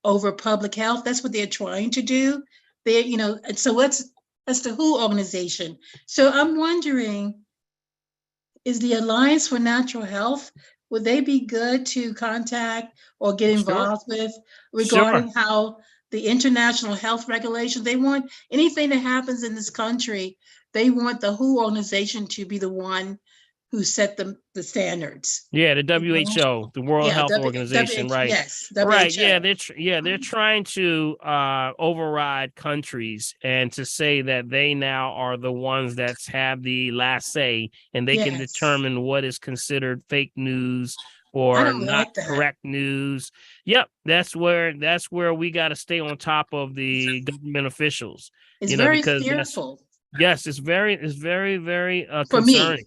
over public health. That's what they're trying to do. And so that's the WHO organization. So I'm wondering, is the Alliance for Natural Health, would they be good to contact or get Sure. involved with Sure. regarding how the international health regulations, they want anything that happens in this country, they want the WHO organization to be the one who set the standards. Yeah, the WHO, the World Health Organization, right? Yes, Right. WHO. Yeah, they're trying to override countries and to say that they now are the ones that have the last say, and they can determine what is considered fake news or not correct news. Yep, that's where we got to stay on top of the government officials. It's very fearful. Yes, it's very for concerning. Me.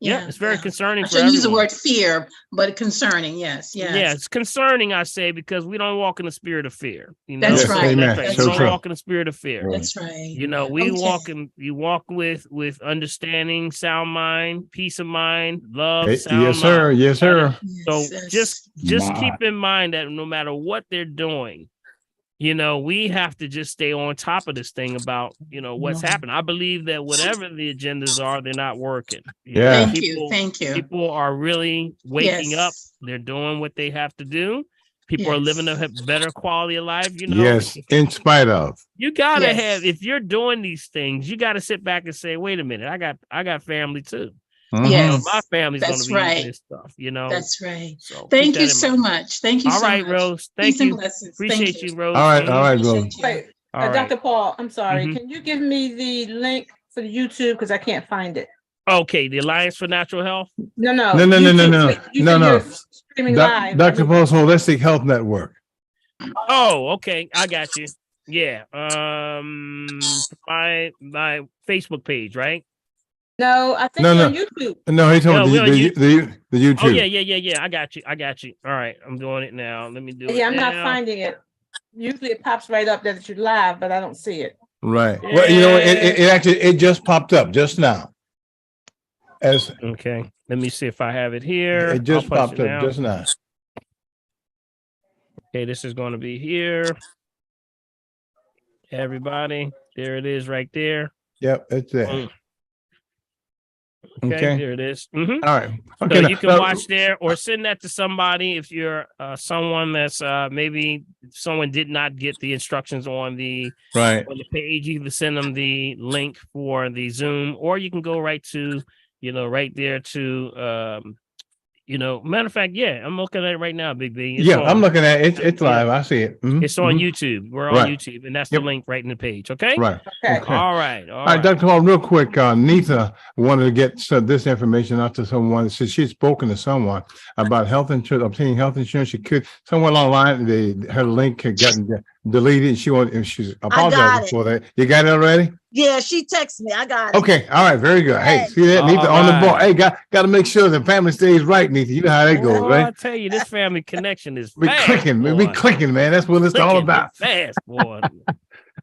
Yeah, it's very concerning. I shouldn't use the word fear, but concerning. Yes. Yeah, it's concerning. I say because we don't walk in the spirit of fear. That's right. Amen. That's right. So We don't walk in the spirit of fear. That's right. We walk with understanding, sound mind, peace of mind, love. Sound yes, sir. mind. Yes, sir. So just keep in mind that no matter what they're doing, we have to just stay on top of this thing about, what's happening. I believe that whatever the agendas are, they're not working. Thank you. People are really waking up. They're doing what they have to do. People are living a better quality of life. Yes, in spite of. You gotta have, if you're doing these things, you gotta sit back and say, wait a minute, I got family too. Yes, my family's going to be eating this stuff, That's right. So thank you so much. Thank you so much. All right, Rose. Thank you. Appreciate you, Rose. All right, Rose. Wait, Dr. Paul, I'm sorry. Can you give me the link for the YouTube because I can't find it? Okay, the Alliance for Natural Health. No. Streaming live. Dr. Paul's Holistic Health Network. Oh, okay. I got you. Yeah. My Facebook page, right? No, I think on YouTube. No, he told me the YouTube. Oh, yeah. I got you. All right, I'm doing it now. Let me do it. Yeah, I'm not finding it. Usually it pops right up that you're live, but I don't see it. Right. Yeah. Well, it just popped up just now. Okay. Let me see if I have it here. It just popped up just now. Okay, this is going to be here. Everybody, there it is right there. Yep, it's there. Okay, there it is. All right. Okay, so you can watch there or send that to somebody if you're someone that's maybe someone did not get the instructions on the page. You can send them the link for the Zoom, or you can go right to right there to matter of fact, I'm looking at it right now, Big B. I'm looking at it. It's live. I see it. Mm-hmm. It's on YouTube. We're on YouTube, and that's the link right in the page. Okay. Right. Okay. All right. All right, Dr. Hall, real quick. Nitha wanted to get this information out to someone. Since she'd spoken to someone about health insurance, obtaining health insurance. She could somewhere along the line, her link had gotten deleted. She's apologizing for that. You got it already? Yeah, she texted me. I got it. Okay, all right, very good. Hey, see that, Nitha on the ball. Hey, got to make sure the family stays right, Nitha. You know how that goes, right? I tell you, this family connection is we clicking, man. That's what it's all about. Fast, boy.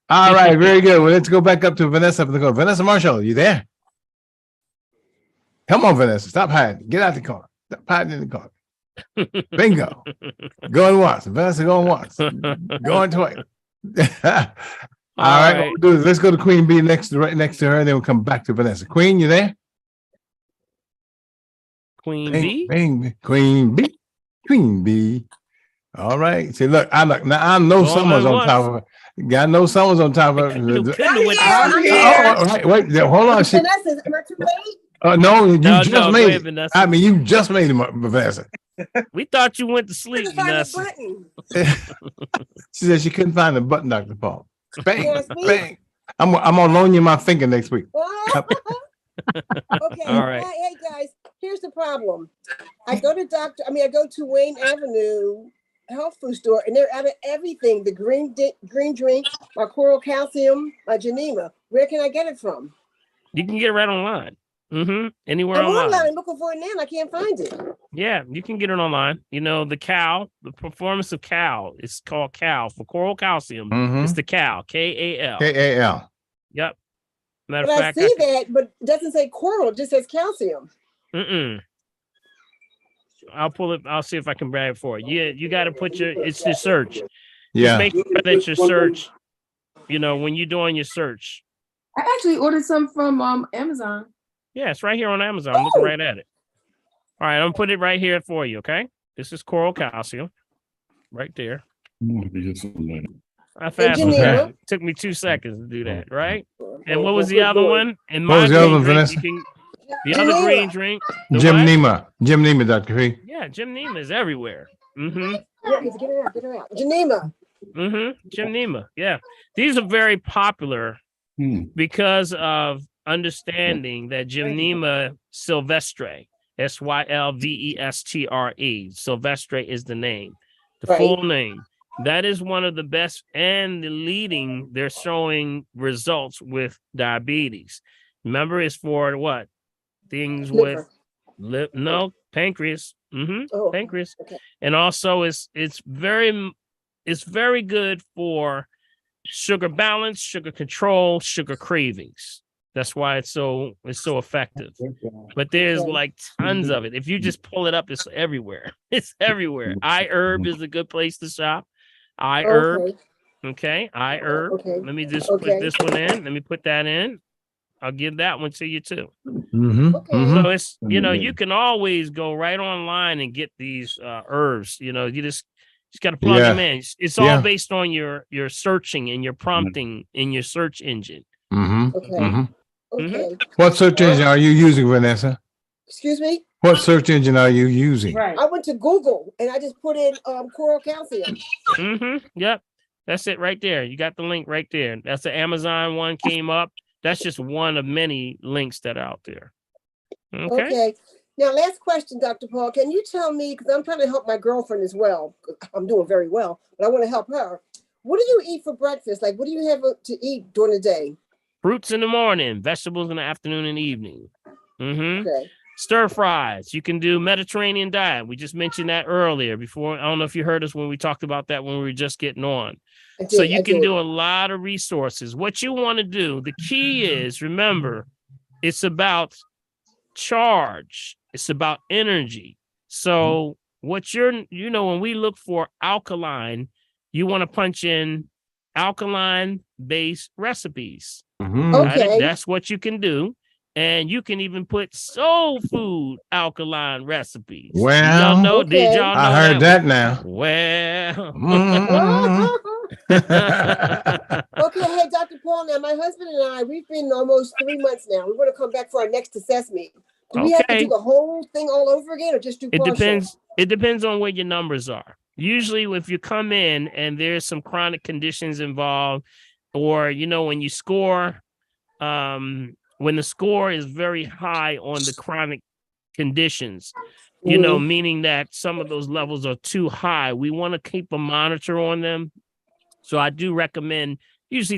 All right, very good. Well, let's go back up to Vanessa. Vanessa Marshall, you there? Come on, Vanessa. Stop hiding. Get out the car. Stop hiding in the car. Bingo. Going once. Vanessa going once. Going twice. All right. Let's go to Queen B right next to her, and then we'll come back to Vanessa. Queen, you there? Queen B? Queen B. All right. See, look, I know someone's on top of her. I know someone's on top of her. Right. Wait, hold on. Vanessa, am I too late? No, you just made it. Vanessa. I mean, you just made it, Vanessa. We thought you went to sleep, Vanessa. She said she couldn't find the button, Dr. Paul. Bang, bang. I'm gonna loan you my finger next week. Okay. All right. Hey guys, here's the problem. I go to Wayne Avenue health food store, and they're out of everything. The green drink, my coral calcium, my Geneva. Where can I get it from? You can get it right online. Anywhere I'm online. I'm looking for it now, and I can't find it. Yeah, you can get it online. The performance of Cal, it's called Cal for coral calcium. It's the Cal, Kal. Kal. Yep. Matter of fact, I see that, but it doesn't say coral, it just says calcium. I'll pull it. I'll see if I can grab it for you. Yeah, you got to put it's your search. Just Yeah. make sure that your search, when you're doing your search. I actually ordered some from Amazon. Yeah, it's right here on Amazon. I'm looking right at it. All right, I'm gonna put it right here for you. Okay, this is coral calcium, right there. I fast Geneva. it took me 2 seconds to do that, right? And what was the other one? And What was the other one, drink, Vanessa? the other Geneva. green drink. the Jim what? Nema. Jim Nema, Dr. P. Yeah, Jim Nema is everywhere. Mm-hmm. Yeah, get her out, get her out. Geneva. Mm-hmm. Jim Nema. Yeah. These are very popular because of understanding that Jim Nema Silvestre, Sylvestre, Silvestre is the name, the Right. full name. That is one of the best and the leading. They're showing results with diabetes. Remember, it's for what? Things with Liver. pancreas. Mm-hmm. Oh, Pancreas. okay. And also it's very good for sugar balance, sugar control, sugar cravings. That's why it's so effective. But there's Okay. like tons of it. If you just pull it up, it's everywhere. It's everywhere. iHerb is a good place to shop. iHerb. Okay. Okay. iHerb. Okay. Let me just Okay. put this one in. Let me put that in. I'll give that one to you too. Mm-hmm. Okay. Mm-hmm. So it's, you can always go right online and get these herbs. You just got to plug Yeah. them in. It's Yeah. all based on your searching and your prompting in your search engine. Mm-hmm. Okay. Mm-hmm. Okay. What search engine are you using, Vanessa? Excuse me? What search engine are you using? Right. I went to Google and I just put in coral calcium. Mm-hmm. Yep. That's it right there. You got the link right there. That's the Amazon one came up. That's just one of many links that are out there. Okay. Okay. Now, last question, Dr. Paul. Can you tell me, because I'm trying to help my girlfriend as well. 'Cause I'm doing very well, but I want to help her. What do you eat for breakfast? Like, what do you have to eat during the day? Fruits in the morning, vegetables in the afternoon and evening. Mm-hmm. Okay. Stir fries. You can do Mediterranean diet. We just mentioned that earlier before. I don't know if you heard us when we talked about that when we were just getting on. So you can do a lot of resources. What you want to do, the key is, remember, it's about charge. It's about energy. So what when we look for alkaline, you want to punch in alkaline-based recipes. Mm-hmm. Okay. That's what you can do. And you can even put soul food alkaline recipes. Well, y'all know, okay. did y'all know I heard that now. Well, Mhm. Okay, hey, Dr. Paul, now my husband and I, we've been almost 3 months now. We want to come back for our next assessment. Do we have to Okay. do the whole thing all over again or just do it partial? depends. It depends on where your numbers are. Usually, if you come in and there's some chronic conditions involved, or when you score, when the score is very high on the chronic conditions, meaning that some of those levels are too high, we want to keep a monitor on them. So I do recommend usually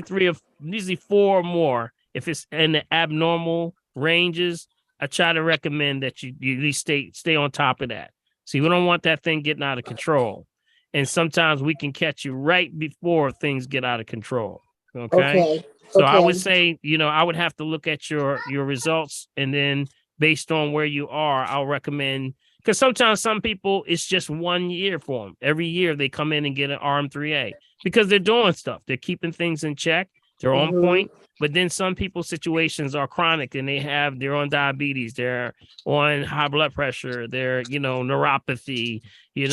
4 or more. If it's in the abnormal ranges, I try to recommend that you at least stay on top of that. See, we don't want that thing getting out of control. And sometimes we can catch you right before things get out of control. Okay. So I would say, I would have to look at your results, and then based on where you are, I'll recommend, because sometimes some people, it's just 1 year for them. Every year they come in and get an RM3A because they're doing stuff. They're keeping things in check. They're on point. But then some people's situations are chronic and they're on diabetes, they're on high blood pressure, they're, neuropathy, they're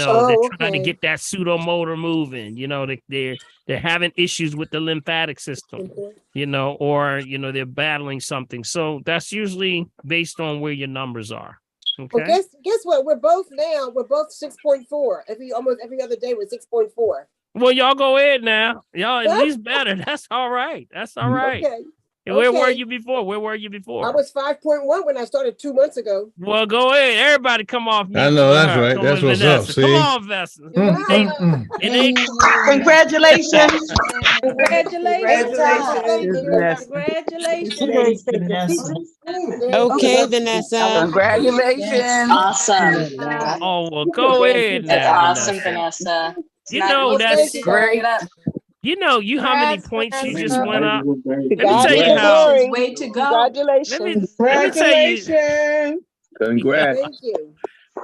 trying to get that pseudomotor moving, they're having issues with the lymphatic system, or, they're battling something. So that's usually based on where your numbers are. Okay. Well, guess what? We're both 6.4. Almost every other day we're 6.4. Well, y'all go ahead now. Y'all at least better. That's all right. That's all right. Okay. And where were Okay. you before? Where were you before? I was 5.1 when I started 2 months ago. Well, go ahead. Everybody come off. I mute know, for that's her. right. Come That's on, what's Vanessa. up, see? Come on, Vanessa. It ain't Congratulations. Congratulations. Okay, Vanessa. Congratulations. Awesome. Oh, well, go ahead That's now. awesome, Vanessa. It's You not know, easy that's to great. get up. How many points you just went up? Let me God tell be you the how. glory. Way to go. Let me tell you. Congrats. Thank you.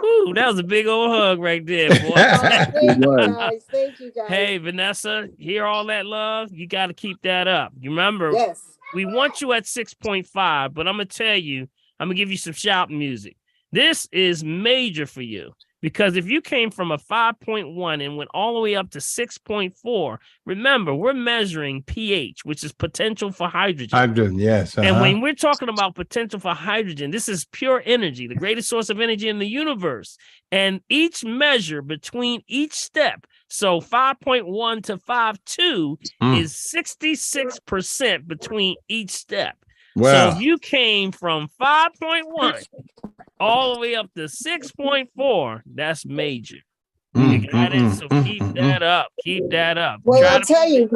Ooh, that was a big old hug right there, boy. Thank you guys. Thank you guys. Hey, Vanessa, hear all that love? You got to keep that up. You remember, Yes. we want you at 6.5, but I'm going to tell you, I'm going to give you some shout music. This is major for you because if you came from a 5.1 and went all the way up to 6.4, remember, we're measuring pH, which is potential for hydrogen. Hydrogen, yes. And when we're talking about potential for hydrogen, this is pure energy, the greatest source of energy in the universe. And each measure between each step, so 5.1 to 5.2 is 66% between each step. Wow. So if you came from 5.1 all the way up to 6.4, that's major. You got it? So keep that up. Keep that up. Well, I'll tell you,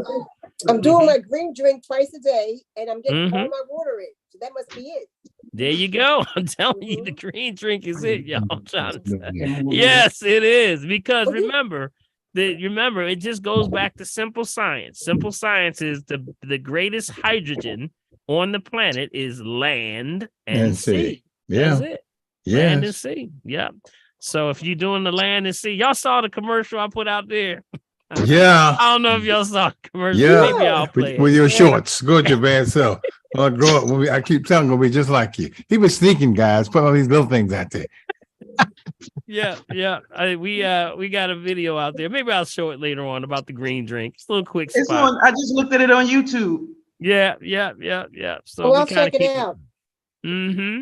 I'm doing my green drink twice a day, and I'm getting all my water in. So that must be it. There you go. I'm telling you, the green drink is it, y'all. I'm trying to tell you. Yes, it is. Because remember, it just goes back to simple science. Simple science is the greatest hydrogen on the planet is land and sea. Yeah. That's it. Yes. Land and sea. Yeah. So if you're doing the land and sea, y'all saw the commercial I put out there. Yeah. I don't know if y'all saw the commercial. Yeah. Maybe I'll play With it. your shorts. Go with your bad self. Well, grow up. I keep telling him, gonna be just like you. He was sneaking, guys, putting all these little things out there. Yeah. We got a video out there. Maybe I'll show it later on about the green drink. It's a little quick It's spot. on. I just looked at it on YouTube. Yeah. So I'll check it out. Mm-hmm.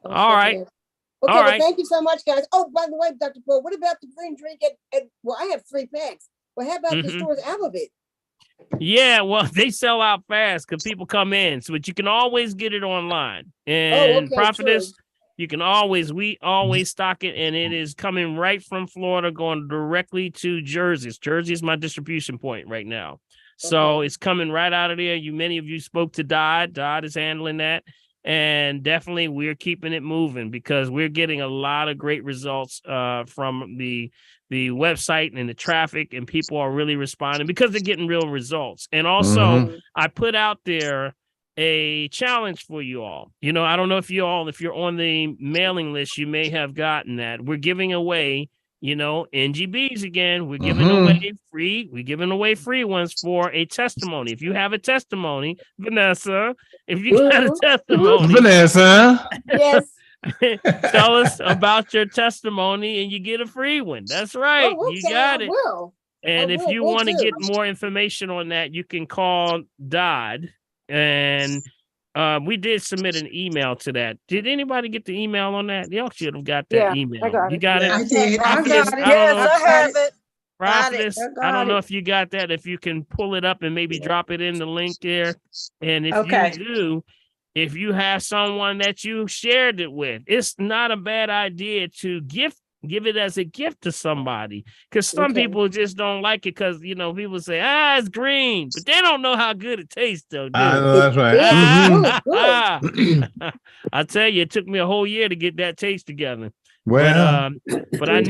I'll All check right. it out. Okay, All well, right. thank you so much, guys. Oh, by the way, Dr. Paul, what about the green drink well, I have 3 packs. Well, how about the stores out of it? Yeah, well, they sell out fast because people come in. So, but you can always get it online. And okay, Prophetess, we always stock it, and it is coming right from Florida, going directly to Jersey. Jersey is my distribution point right now. So it's coming right out of there. Many of you spoke to Dodd. Dodd is handling that. And definitely we're keeping it moving because we're getting a lot of great results from the website and the traffic, and people are really responding because they're getting real results. And also I put out there a challenge for you all. I don't know if you're on the mailing list, you may have gotten that. We're giving away, NGBs again. We're giving away free ones for a testimony. If you have a testimony, Vanessa, if you got a testimony, Vanessa. Yes. tell us about your testimony and you get a free one. That's right. Oh, okay, You got it. Will. And if you want to get more information on that, you can call Dodd. And we did submit an email to that. Did anybody get the email on that? Y'all should have got that email. I got You it. got it? I did. Prophetess, Yes, I have it. Prophetess, I I don't got know it. if you got that. If you can pull it up and maybe drop it in the link there. And if Okay. you do, if you have someone that you shared it with, it's not a bad idea to give it as a gift to somebody. Because some people just don't like it because, people say, it's green, but they don't know how good it tastes, though. I Do know that's right. they? I tell you, it took me a whole year to get that taste together. Well, But I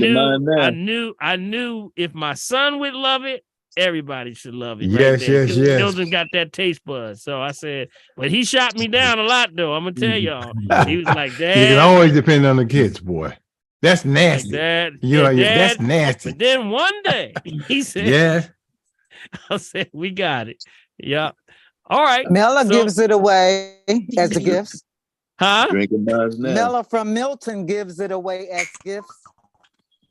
knew if my son would love it, everybody should love it. Yes, right there. yes, 'Cause yes. Children got that taste bud. So I said, but he shot me down a lot, though. I'm gonna tell y'all. He was like, you Dad, can always depend on the kids, boy. That's nasty. Dad, Yeah, Dad. that's nasty. But then one day he said, Yeah. I said, we got it. Yeah. All right. Mela So- gives it away as a gift. Huh? Drinking buzz now. Mela from Milton gives it away as gifts.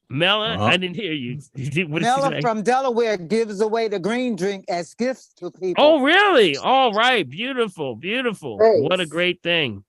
Mela, Uh-huh. I didn't hear you. What did you Mela say? from Delaware gives away the green drink as gifts to people. Oh, really? All right. Beautiful. Beautiful. What a Nice. great thing.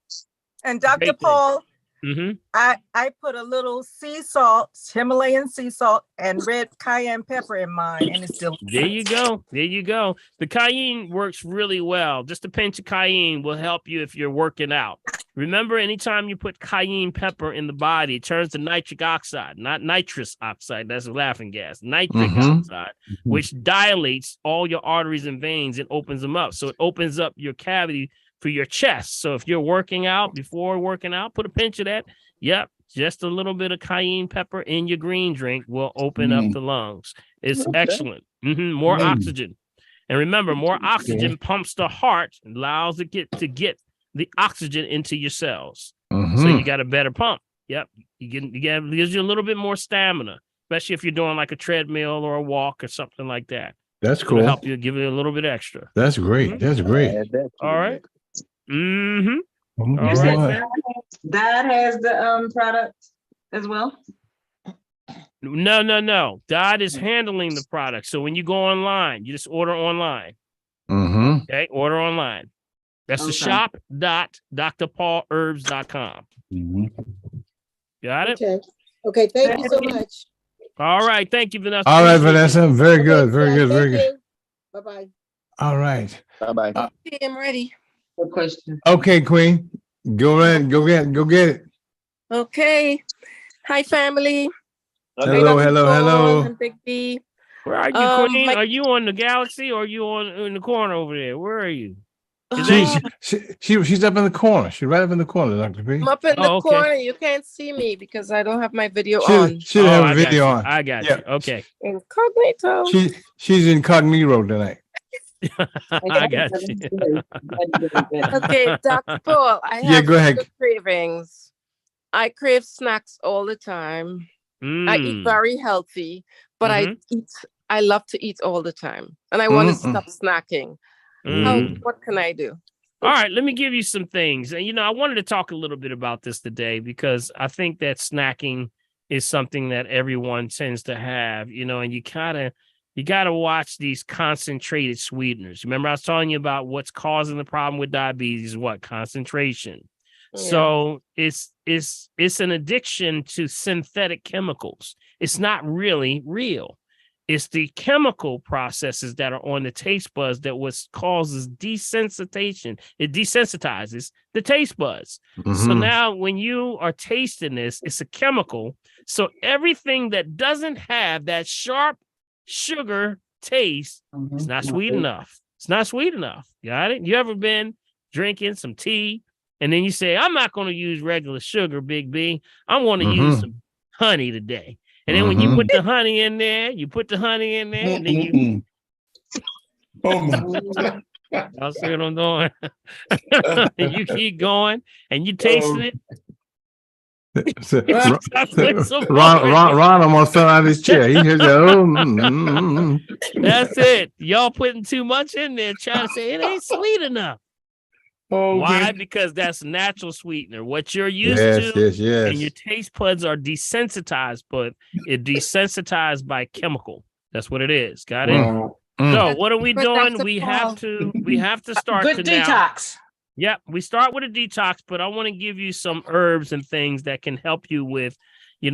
And Dr. Great thing. Paul, Mm-hmm. I put a little sea salt, Himalayan sea salt, and red cayenne pepper in mine, and it's delicious. There you go. There you go. The cayenne works really well. Just a pinch of cayenne will help you if you're working out. Remember, anytime you put cayenne pepper in the body, it turns to nitric oxide, not nitrous oxide. That's a laughing gas. Nitric oxide, which dilates all your arteries and veins and opens them up. So it opens up your cavity for your chest. So if you're working out, before working out, put a pinch of that. Yep. Just a little bit of cayenne pepper in your green drink will open up the lungs. It's excellent. More oxygen. And remember, more oxygen pumps the heart and allows it to get the oxygen into your cells. So you got a better pump. Yep. It gives you a little bit more stamina, especially if you're doing like a treadmill or a walk or something like that. That's It'll cool. help you, give you a little bit extra. That's great. That's great. All right. Mm-hmm. Oh, All right, boy. man. That has the product as well. No. Dodd is handling the product. So when you go online, you just order online. Mm-hmm. Okay, order online. That's the Okay. shop.drpaulherbs.com. Got it? Okay, thank you so much. All right. Thank you, Vanessa. All right, Appreciate Vanessa. Very good. Okay, Very yeah, good. Very thank good. you. Bye-bye. All right. Bye-bye. I'm ready. Good question. Okay, Queen. Go ahead. Go get it. Okay. Hi, family. Hello, hello, hello. I'm Big B. you. Where are you, Queen? Are you on the Galaxy or are you in the corner over there? Where are you? She's up in the corner. She's right up in the corner, Dr. P. I'm up in the Oh, okay. corner. You can't see me because I don't have my video She on. should have I a got video you. on. I got Yeah. you. Okay. Incognito. She's incognito tonight. I got you. Okay, Dr. Paul, I have Yeah, go ahead. sugar cravings. I crave snacks all the time. I eat very healthy, but I love to eat all the time. And I want to stop snacking. What can I do? All right, let me give you some things. And, I wanted to talk a little bit about this today because I think that snacking is something that everyone tends to have, and you got to watch these concentrated sweeteners. Remember, I was telling you about what's causing the problem with diabetes, what? Concentration. Yeah. So it's an addiction to synthetic chemicals. It's not really real. It's the chemical processes that are on the taste buds that causes desensitization. It desensitizes the taste buds. So now when you are tasting this, it's a chemical. So everything that doesn't have that sharp sugar taste is not sweet enough. It's not sweet enough. Got it? You ever been drinking some tea and then you say, I'm not going to use regular sugar, Big B. I'm going to use some honey today. And then when you put the honey in there, and then you I'll see what I'm doing. And you keep going and you tasting it. Ron almost fell out of his chair. He just That's it. Y'all putting too much in there, trying to say it ain't sweet enough. Why? Because that's natural sweetener. What you're used to, and your taste buds are desensitized, but it desensitized by chemical. That's what it is. Got it? So what are we doing? We have to start Good detox. Yep, we start with a detox, but I want to give you some herbs and things that can help you with,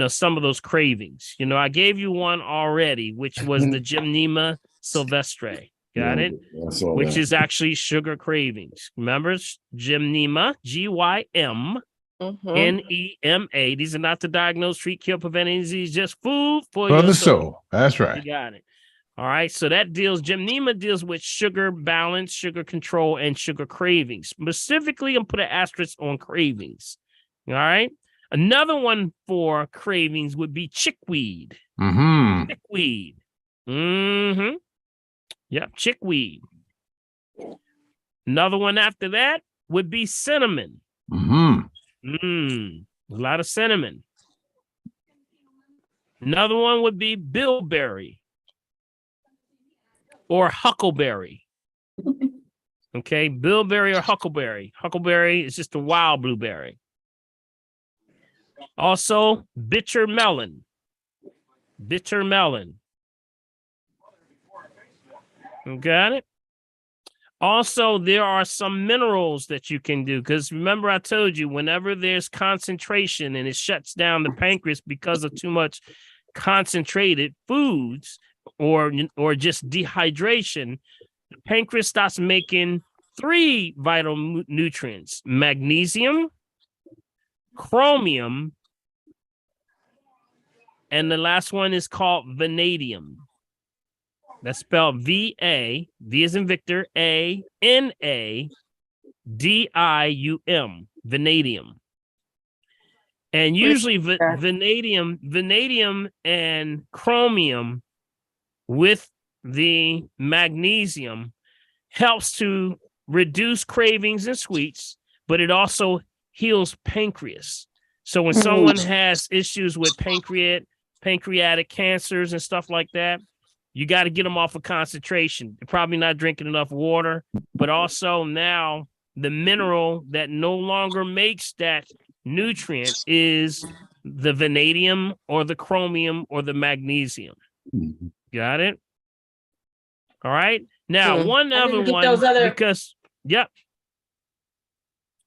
some of those cravings. I gave you one already, which was the Gymnema sylvestre. Got it? Which is actually sugar cravings. Remember, Gymnema, Gymnema. These are not to diagnose, treat, cure, prevent any disease, just food for the soul. That's right. You got it. All right. So Gymnema deals with sugar balance, sugar control, and sugar cravings. Specifically, I'm put an asterisk on cravings. All right. Another one for cravings would be chickweed. Chickweed. Yep, chickweed. Another one after that would be cinnamon. A lot of cinnamon. Another one would be bilberry or huckleberry. Okay, bilberry or huckleberry. Huckleberry is just a wild blueberry. Also, bitter melon. Bitter melon. Got it? Also, there are some minerals that you can do because remember I told you whenever there's concentration and it shuts down the pancreas because of too much concentrated foods or just dehydration, the pancreas starts making 3 vital nutrients: magnesium, chromium, and the last one is called vanadium. That's spelled V-A, V as in Victor, A-N-A-D-I-U-M, vanadium. And usually vanadium and chromium with the magnesium helps to reduce cravings and sweets, but it also heals pancreas. So when someone has issues with pancreatic cancers and stuff like that, you got to get them off of concentration. They're probably not drinking enough water, but also now the mineral that no longer makes that nutrient is the vanadium or the chromium or the magnesium. Got it? All right. Now, one other one, because, yep.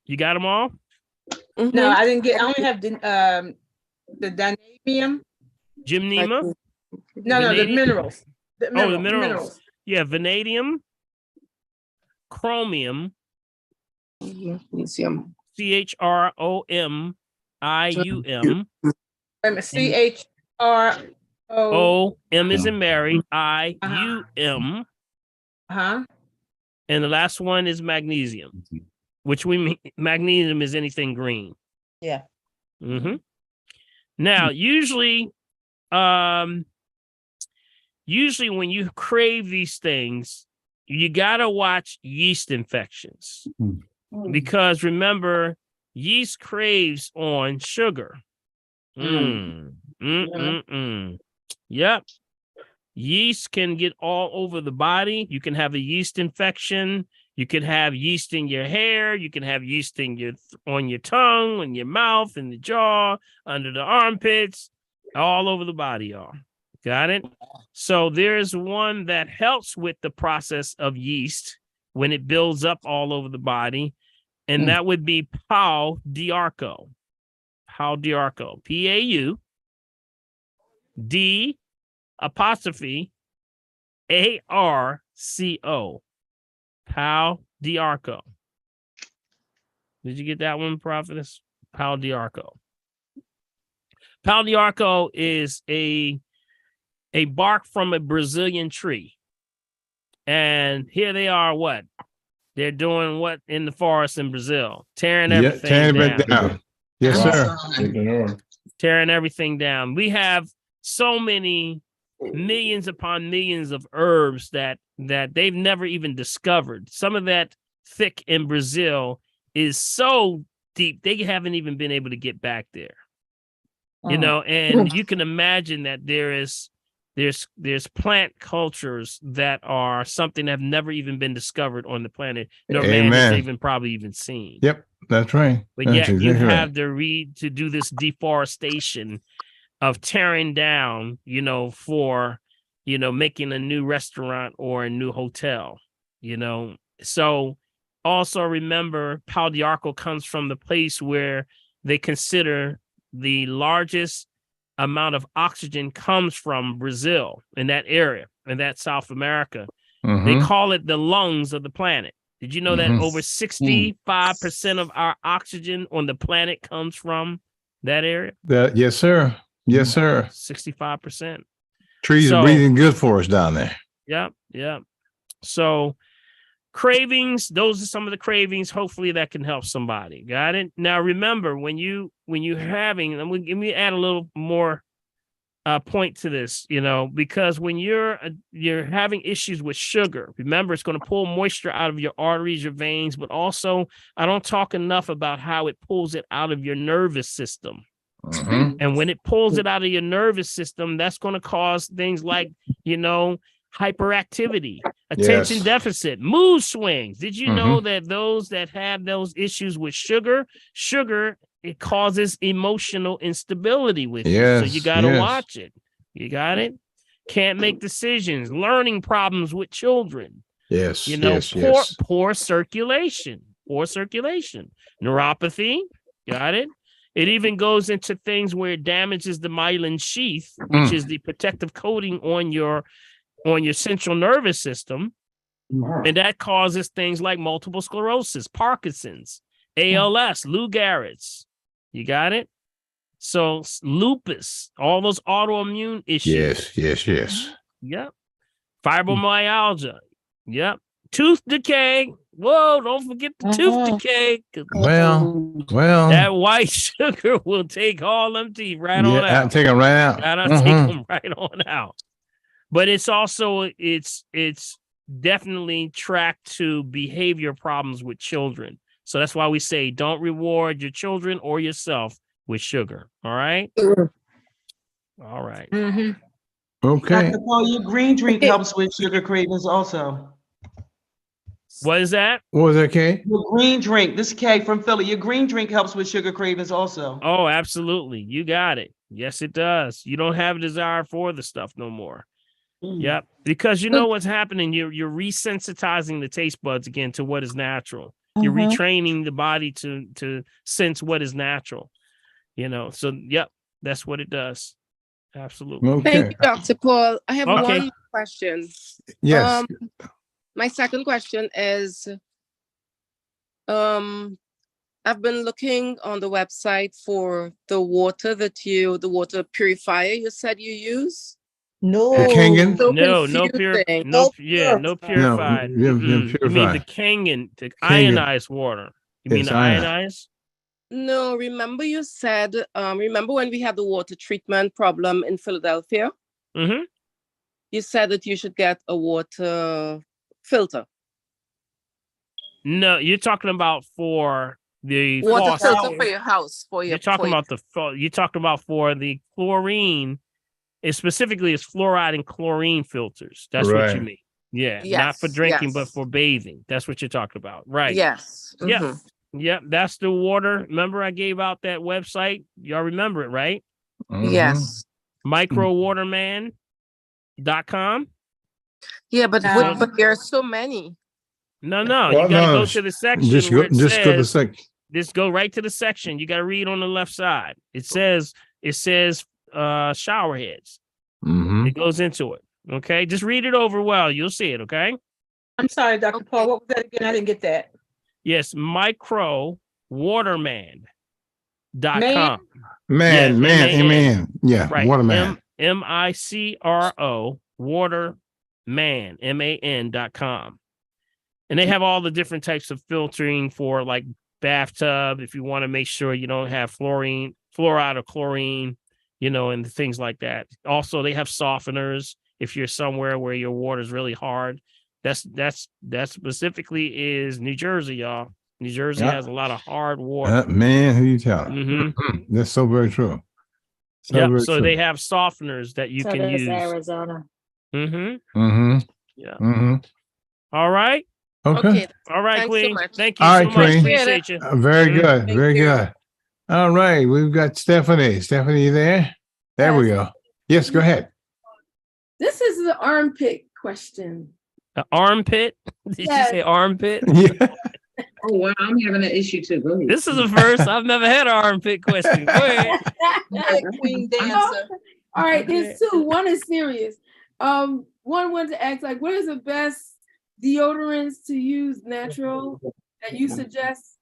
You got them all? No, I didn't get, I only have the dynamium. Gymnema? No, the minerals. The minerals. Yeah, vanadium, chromium, magnesium, CHROMIUM, CHRO. M is in Mary, IUM. And the last one is magnesium, which we mean magnesium is anything green. Yeah. Now, usually when you crave these things, you got to watch yeast infections because remember, yeast craves on sugar. Yep. Yeast can get all over the body. You can have a yeast infection. You could have yeast in your hair. You can have yeast in on your tongue, in your mouth, in the jaw, under the armpits, all over the body, y'all. Got it? So there's one that helps with the process of yeast when it builds up all over the body, and that would be Pau d'Arco. Pau d'Arco. PAU''ARCO. Pau d'Arco. Did you get that one, Prophetess? Pau d'Arco. Pau d'Arco is a bark from a Brazilian tree. And here they are, what? They're doing what in the forest in Brazil? Tearing everything down. Yes, sir. Tearing everything down. We have so many millions upon millions of herbs that they've never even discovered. Some of that thick in Brazil is so deep, they haven't even been able to get back there. You know, and you can imagine that there's plant cultures that are something that have never even been discovered on the planet. No man has even probably even seen. Yep, that's right. But that's yet exactly you have right. to do this deforestation of tearing down, you know, for, you know, making a new restaurant or a new hotel, you know. So also remember, Pau d'Arco comes from the place where they consider the largest amount of oxygen comes from Brazil, in that area, in that South America. They call it the lungs of the planet. Did you know that over 65% of our oxygen on the planet comes from that area? Yes, sir. Yes, sir. 65%. Trees are breathing good for us down there. Yep. So cravings, those are some of the cravings. Hopefully that can help somebody. Got it? Now remember, when you're having, let me add a little more point to this, you know, because when you're having issues with sugar, remember it's going to pull moisture out of your arteries, your veins, but also I don't talk enough about how it pulls it out of your nervous system. And when it pulls it out of your nervous system, that's going to cause things like, you know, hyperactivity, attention deficit, mood swings. Did you know that those that have those issues with sugar, it causes emotional instability with you. So you got to watch it. You got it? Can't make decisions, learning problems with children. Yes. You know, poor circulation, neuropathy. Got it? It even goes into things where it damages the myelin sheath, which is the protective coating on your central nervous system. And that causes things like multiple sclerosis, Parkinson's, ALS, Lou Gehrig's. You got it? So lupus, all those autoimmune issues. Yes. Yep. Fibromyalgia. Yep. Tooth decay. Whoa, don't forget the tooth decay. Well, that white sugar will take all them teeth right on out. Take them right out. Take them right on out. But it's also, it's definitely tracked to behavior problems with children. So that's why we say don't reward your children or yourself with sugar. All right. Mhm. All right. Okay. Dr. Paul, your green drink helps with sugar cravings also. What is that? What was that, Kay? Your green drink, this is Kay from Philly. Your green drink helps with sugar cravings also. Oh, absolutely. You got it. Yes, it does. You don't have a desire for the stuff no more. Yep. Because you know what's happening. You're resensitizing the taste buds again to what is natural. You're retraining the body to sense what is natural. So yep, that's what it does. Absolutely. Okay. Thank you, Dr. Paul. I have Okay. one question. Yes. My second question is, I've been looking on the website for the water purifier you said you use. No. The Kangen? So No confusing. purified. Yeah, You mean the purified. Kangen, the Kangen. ionized water. You mean Yes, the ionized. ionized? No, remember you said, remember when we had the water treatment problem in Philadelphia? Mm-hmm. You said that you should get a water filter. No, you're talking about for the Water faucet. filter for your house. You're talking about you're talking about for the chlorine. It specifically is fluoride and chlorine filters. That's what you Right. mean. Yeah, Yes, not for drinking, but yes. for bathing. That's what you're talking about, right? Yes. Yep. mhm. Yep. That's the water. Remember, I gave out that website. Y'all remember it, right? Yes. Microwaterman.com. Yeah, but So- but there are so many. No, Well, you gotta no, go to the section Just where go, it just go to says, sec. just go right to the section. You gotta read on the left side. It says shower heads. Mm-hmm. It goes into it. Okay. Just read it over well. You'll see it. Okay. I'm sorry, Dr. Paul, what was that again? I didn't get that. Yes, microwaterman.com. Man, Yes, man, M-A-N. amen. Yeah, Right. waterman. MICRO waterman MAN.com. And they have all the different types of filtering for like bathtub if you want to make sure you don't have fluoride or chlorine, and things like that. Also, they have softeners if you're somewhere where your water is really hard. That specifically is New Jersey, y'all. New Jersey Yeah. has a lot of hard water. Man, who you telling? Mhm. That's so very true. Yep. very So true. they have softeners that you can use. Arizona. Mm-hmm. Mm-hmm. Yeah. Mm-hmm. All right. Okay. All right, Thanks so Queen. much. Thank you All so right, much. Queen. Appreciate you. Very Mhm. good. Thank Very you. good. All right. We've got Stephanie. Stephanie, you there? There we go. Yes, go ahead. This is the armpit question. Armpit? Did you Yes. say armpit? Yeah. Oh, wow, I'm having an issue too. Go ahead. This is a first. I've never had an armpit question. Go ahead. Queen dancer. All right, there's two. One is serious. One wanted to ask, like, what is the best deodorants to use natural that you suggest?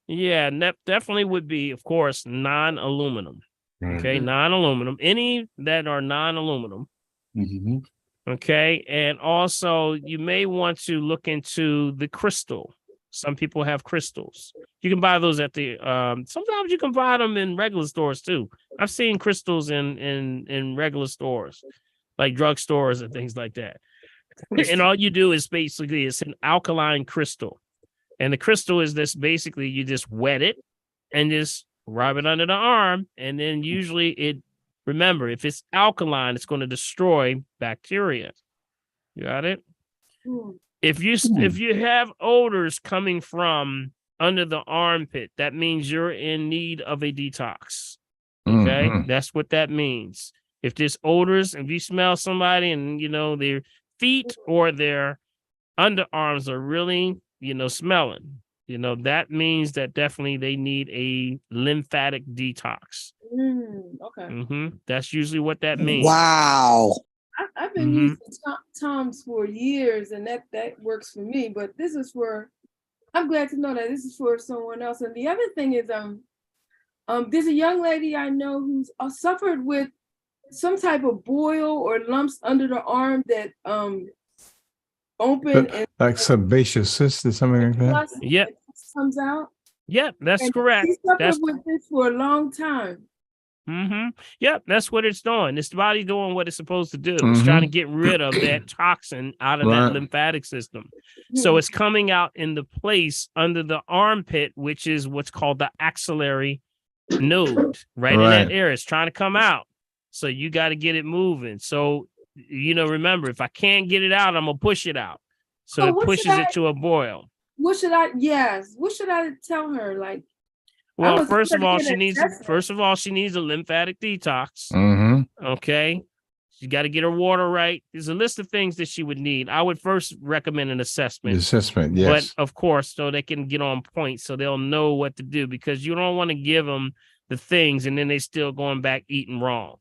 Yeah, definitely would be, of course, non-aluminum. Okay, non-aluminum. Any that are non-aluminum. Mm-hmm. Okay, and also you may want to look into the crystal. Some people have crystals. You can buy those at the sometimes you can buy them in regular stores too. I've seen crystals in regular stores, like drugstores and things like that. And all you do is basically it's an alkaline crystal. And the crystal is this basically you just wet it and just rub it under the arm. And then usually remember, if it's alkaline, it's going to destroy bacteria. You got it? If you have odors coming from under the armpit, that means you're in need of a detox. Okay, that's what that means. If there's odors, if you smell somebody and their feet or their underarms are really smelling, that means that definitely they need a lymphatic detox. Okay. That's usually what that means. Wow. I've been using Tom's for years, and that works for me. But this is I'm glad to know that this is for someone else. And the other thing is, there's a young lady I know who's suffered with some type of boil or lumps under the arm that open and Like sebaceous cyst or something like that. pus Yep. comes out. Yep, that's And correct. She suffered That's with this for a long time. Yep, that's what it's doing. It's the body doing what it's supposed to do. It's trying to get rid of that toxin out of that lymphatic system. So it's coming out in the place under the armpit, which is what's called the axillary node right in that area. It's trying to come out. So you got to get it moving. So, remember, if I can't get it out, I'm going to push it out. So it pushes it to a boil. What should I tell her? Like, well, first of all, she needs a lymphatic detox. Mm-hmm. Okay. She got to get her water right. There's a list of things that she would need. I would first recommend an assessment. Assessment, yes. But of course, so they can get on point, so they'll know what to do, because you don't want to give them the things and then they still going back eating wrong.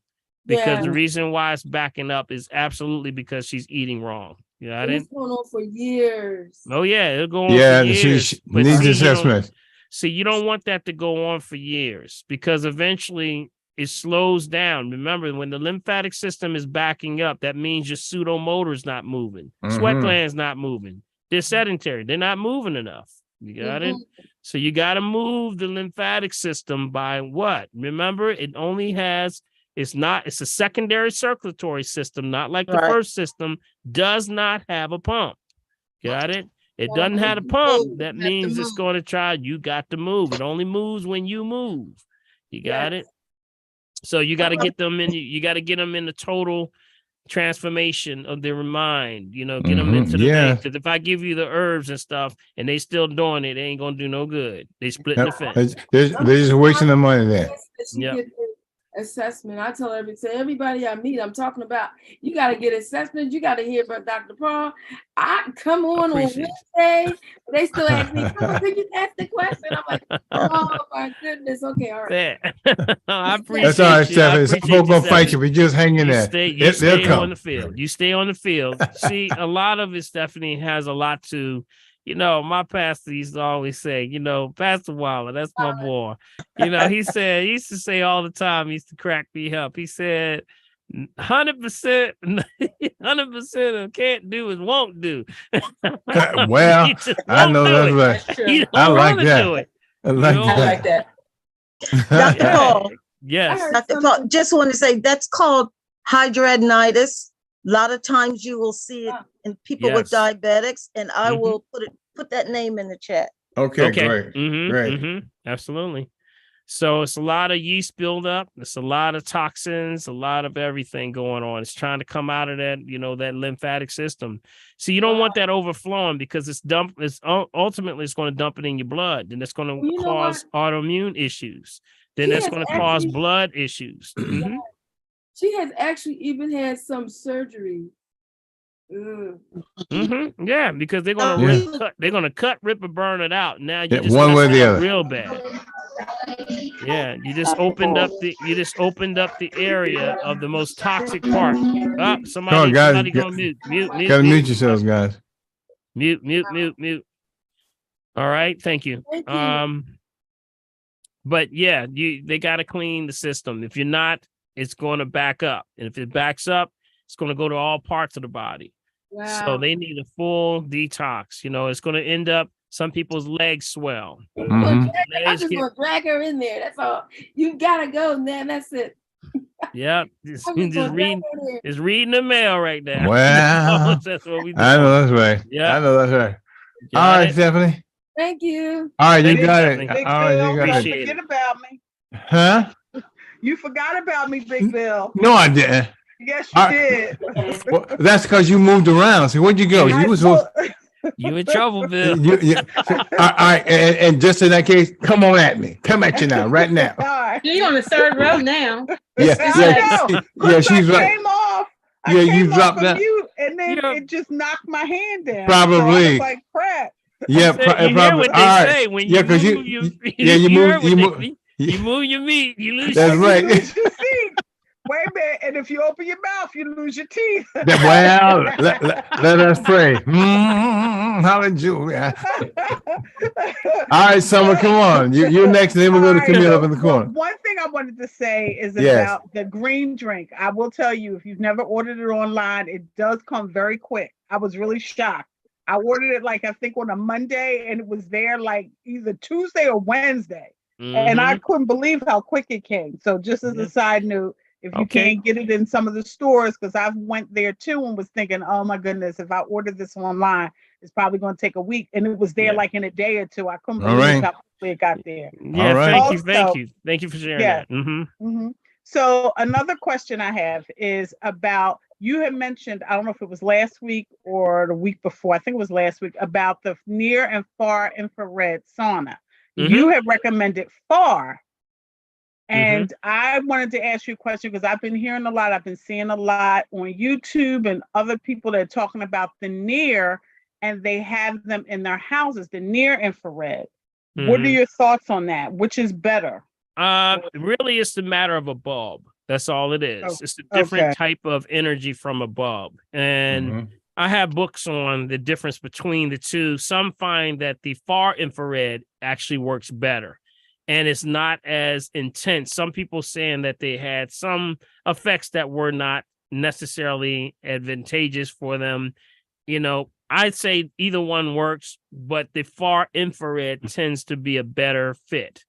Because the reason why it's backing up is absolutely because she's eating wrong. It's going on for years. Oh yeah, it'll go on for years. She needs assessment. See, you don't want that to go on for years, because eventually it slows down. Remember, when the lymphatic system is backing up, that means your pseudomotor's not moving. Sweat gland's not moving. They're sedentary. They're not moving enough. You got it? So you got to move the lymphatic system by what? Remember, it's a secondary circulatory system, not like the first system, does not have a pump. Got it? It doesn't have a pump. That means it's going to try. You got to move. It only moves when you move. You got it? So you got to get them in. You got to get them in the total transformation of their mind. Get them into the thing. Because if I give you the herbs and stuff and they still doing it, they ain't gonna do no good. They split the fence. They're just wasting the money there. Yeah. Assessment. I tell everybody I meet, I'm talking about, you got to get assessment. You got to hear about Dr. Paul. I come on Wednesday. They still ask me, did you ask the question? I'm like, oh my goodness. Okay, all right. I appreciate that's all right, Stephanie. Some folks gonna fight you, but just hang in there. You stay on the field. You stay on the field. See, a lot of it, Stephanie, has a lot to. My pastor used to always say, Pastor Waller, that's my boy. He used to say all the time, he used to crack me up. He said, 100% of can't do is won't do. Well, I know that's right. I like that. I like that. Dr. Paul. Yes. Dr. Paul, just want to say that's called hidradenitis. A lot of times you will see it in people with diabetics, and I will put that name in the chat. Okay. Great. Great. Absolutely. So it's a lot of yeast buildup. It's a lot of toxins, a lot of everything going on. It's trying to come out of that, that lymphatic system. So you don't want that overflowing, because ultimately it's going to dump it in your blood, and it's going to cause autoimmune issues. Then that's going to cause blood issues. She has actually even had some surgery. Yeah, because they're gonna cut, rip, or burn it out. Now you just one way or the other, real bad. Yeah, you just opened up the area of the most toxic part. Somebody gonna mute. Gotta mute yourselves, guys. Mute. All right, thank you. But yeah, they gotta clean the system. If you're not, it's going to back up. And if it backs up, it's going to go to all parts of the body. Wow. So they need a full detox. It's going to end up, some people's legs swell. I'm just going to drag her in there. That's all. You got to go, man. That's it. Yeah. Just reading the mail right now. Wow. That's what we do. I know that's right. Yeah. I know that's right. All right, Stephanie. Thank you. All right, you got it. All right, you got it. Forget about me. Huh? You forgot about me, Big Bill. No, I didn't. Yes, you did. Well, that's because you moved around. See, where'd you go? You in trouble, Bill. All right, and just in that case, come on at me. Come at you now, right now. All right. You're on the third row now. Yeah, she's right. Came off. You dropped that. And then it just knocked my hand down. Probably. So I was like, crap. Yeah, probably. All right. When you because you move your meat, you lose. That's right. Wait a minute, and if you open your mouth, you lose your teeth. Well, let us pray. Hallelujah. All right, Summer, come on. You're next, and then we'll go to Camille up in the corner. One thing I wanted to say is about the green drink. I will tell you, if you've never ordered it online, it does come very quick. I was really shocked. I ordered it I think on a Monday, and it was there either Tuesday or Wednesday. And I couldn't believe how quick it came. So just as a side note, if you can't get it in some of the stores, because I went there too and was thinking, oh my goodness, if I ordered this online, it's probably going to take a week. And it was there in a day or two. I couldn't believe how quick way it got there. Yeah, All right. thank you for sharing Yeah. that. Mm-hmm. So another question I have is about, you had mentioned, I don't know if it was last week or the week before, I think it was last week, about the near and far infrared sauna. You had recommended far. And I wanted to ask you a question because I've been hearing a lot, I've been seeing a lot on YouTube and other people that are talking about the near, and they have them in their houses, the near infrared. What are your thoughts on that? Which is better? Really, it's the matter of a bulb. That's all it is. It's a different type of energy from a bulb. And I have books on the difference between the two. Some find that the far infrared actually works better and it's not as intense. Some people saying that they had some effects that were not necessarily advantageous for them. You know, I'd say either one works, but the far infrared tends to be a better fit,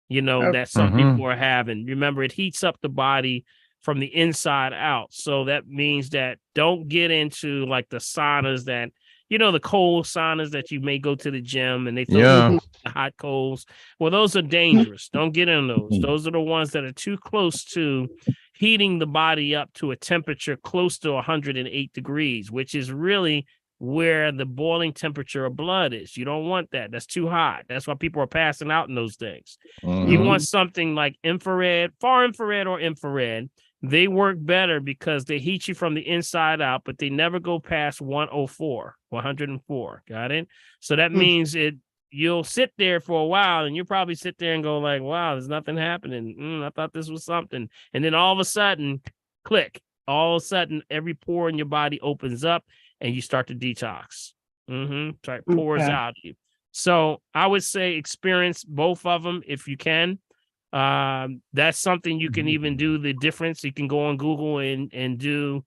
you know, that some people are having. Remember, it heats up the body from the inside out. So that means that don't get into like the saunas that, you know, the cold saunas that you may go to the gym and they throw the hot coals. Well, those are dangerous. Don't get in those. Those are the ones that are too close to heating the body up to a temperature close to 108 degrees, which is really where the boiling temperature of blood is. You don't want that. That's too hot. That's why people are passing out in those things. You want something like infrared, far infrared or infrared. They work better because they heat you from the inside out, but they never go past 104. Got it? So that means you'll sit there for a while and you'll probably sit there and go like, wow, there's nothing happening. I thought this was something. And then all of a sudden, click. All of a sudden, every pore in your body opens up and you start to detox. So it pours out of you. So I would say experience both of them if you can. That's something you can even do the difference. You can go on Google and do